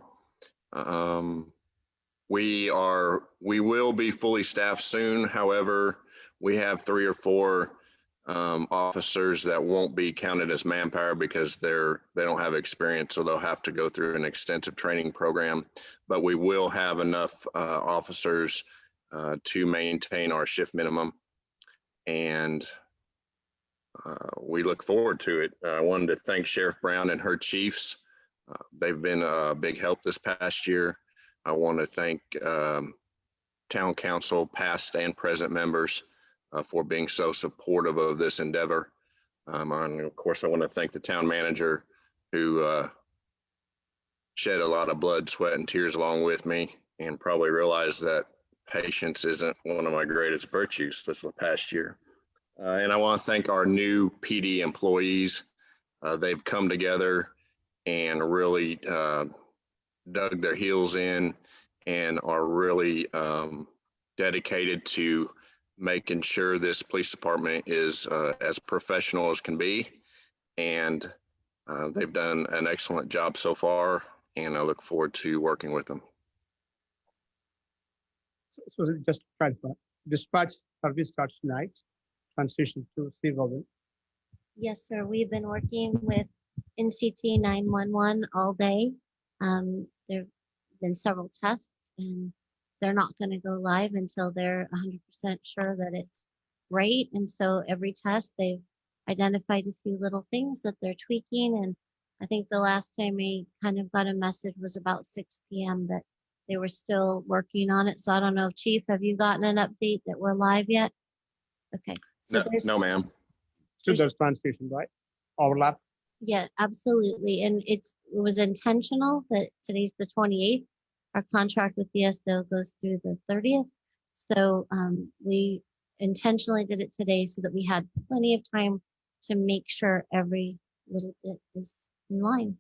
Speaker 14: We will be fully staffed soon. However, we have 3 or 4 officers that won't be counted as manpower because they don't have experience, so they'll have to go through an extensive training program. But we will have enough officers to maintain our shift minimum, and we look forward to it. I wanted to thank Sheriff Brown and her chiefs. They've been a big help this past year. I want to thank Town Council, past and present members, for being so supportive of this endeavor. And of course, I want to thank the town manager who shed a lot of blood, sweat, and tears along with me, and probably realized that patience isn't one of my greatest virtues this past year. And I want to thank our new PD employees. They've come together and really dug their heels in and are really dedicated to making sure this police department is as professional as can be. And they've done an excellent job so far, and I look forward to working with them.
Speaker 1: So just to clarify, dispatch service starts tonight, transition to civil.
Speaker 4: Yes, sir. We've been working with NCT 911 all day. There've been several tests and they're not going to go live until they're 100% sure that it's right. And so every test they've identified a few little things that they're tweaking. And I think the last time we kind of got a message was about 6 p.m. that they were still working on it. So I don't know, Chief, have you gotten an update that we're live yet? Okay. So
Speaker 14: No, ma'am.
Speaker 1: Still there's transition, right? Overlap.
Speaker 4: Yeah, absolutely. And it was intentional that today's the 28th. Our contract with DSO goes through the 30th. So we intentionally did it today so that we had plenty of time to make sure every little bit is in line.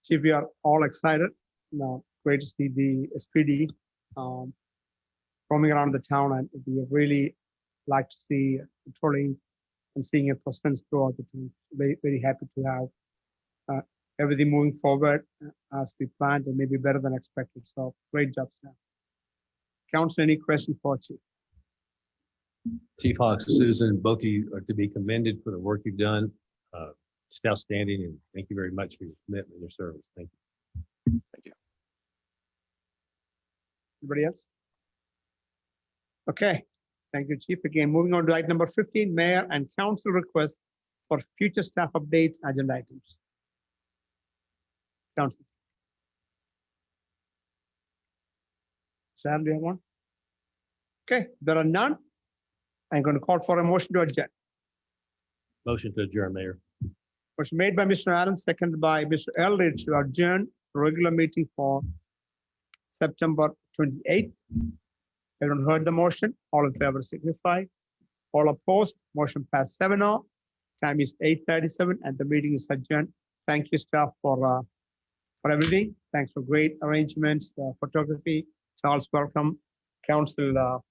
Speaker 1: Chief, we are all excited. Now, great to see the SPD roaming around the town, and we really like to see patrolling and seeing a presence throughout the town. Very, very happy to have everything moving forward as we planned and maybe better than expected. So great job, staff. Council, any questions for Chief?
Speaker 6: Chief Hawks, Susan, both of you are to be commended for the work you've done. Just outstanding, and thank you very much for your commitment and your service. Thank you.
Speaker 14: Thank you.
Speaker 1: Anybody else? Okay, thank you, Chief. Again, moving on to item number 15, Mayor and Council requests for future staff updates, agenda items. Council. Sam, do you have one? Okay, there are none. I'm going to call for a motion to adjourn.
Speaker 6: Motion to adjourn, Mayor.
Speaker 1: Motion made by Mr. Allen, seconded by Mr. Eldridge to adjourn the regular meeting for September 28th. Everyone heard the motion. All in favor signify. All opposed. Motion passed 7-0. Time is 8:37 and the meeting is adjourned. Thank you, staff, for everything. Thanks for great arrangements, photography. Charles, welcome. Council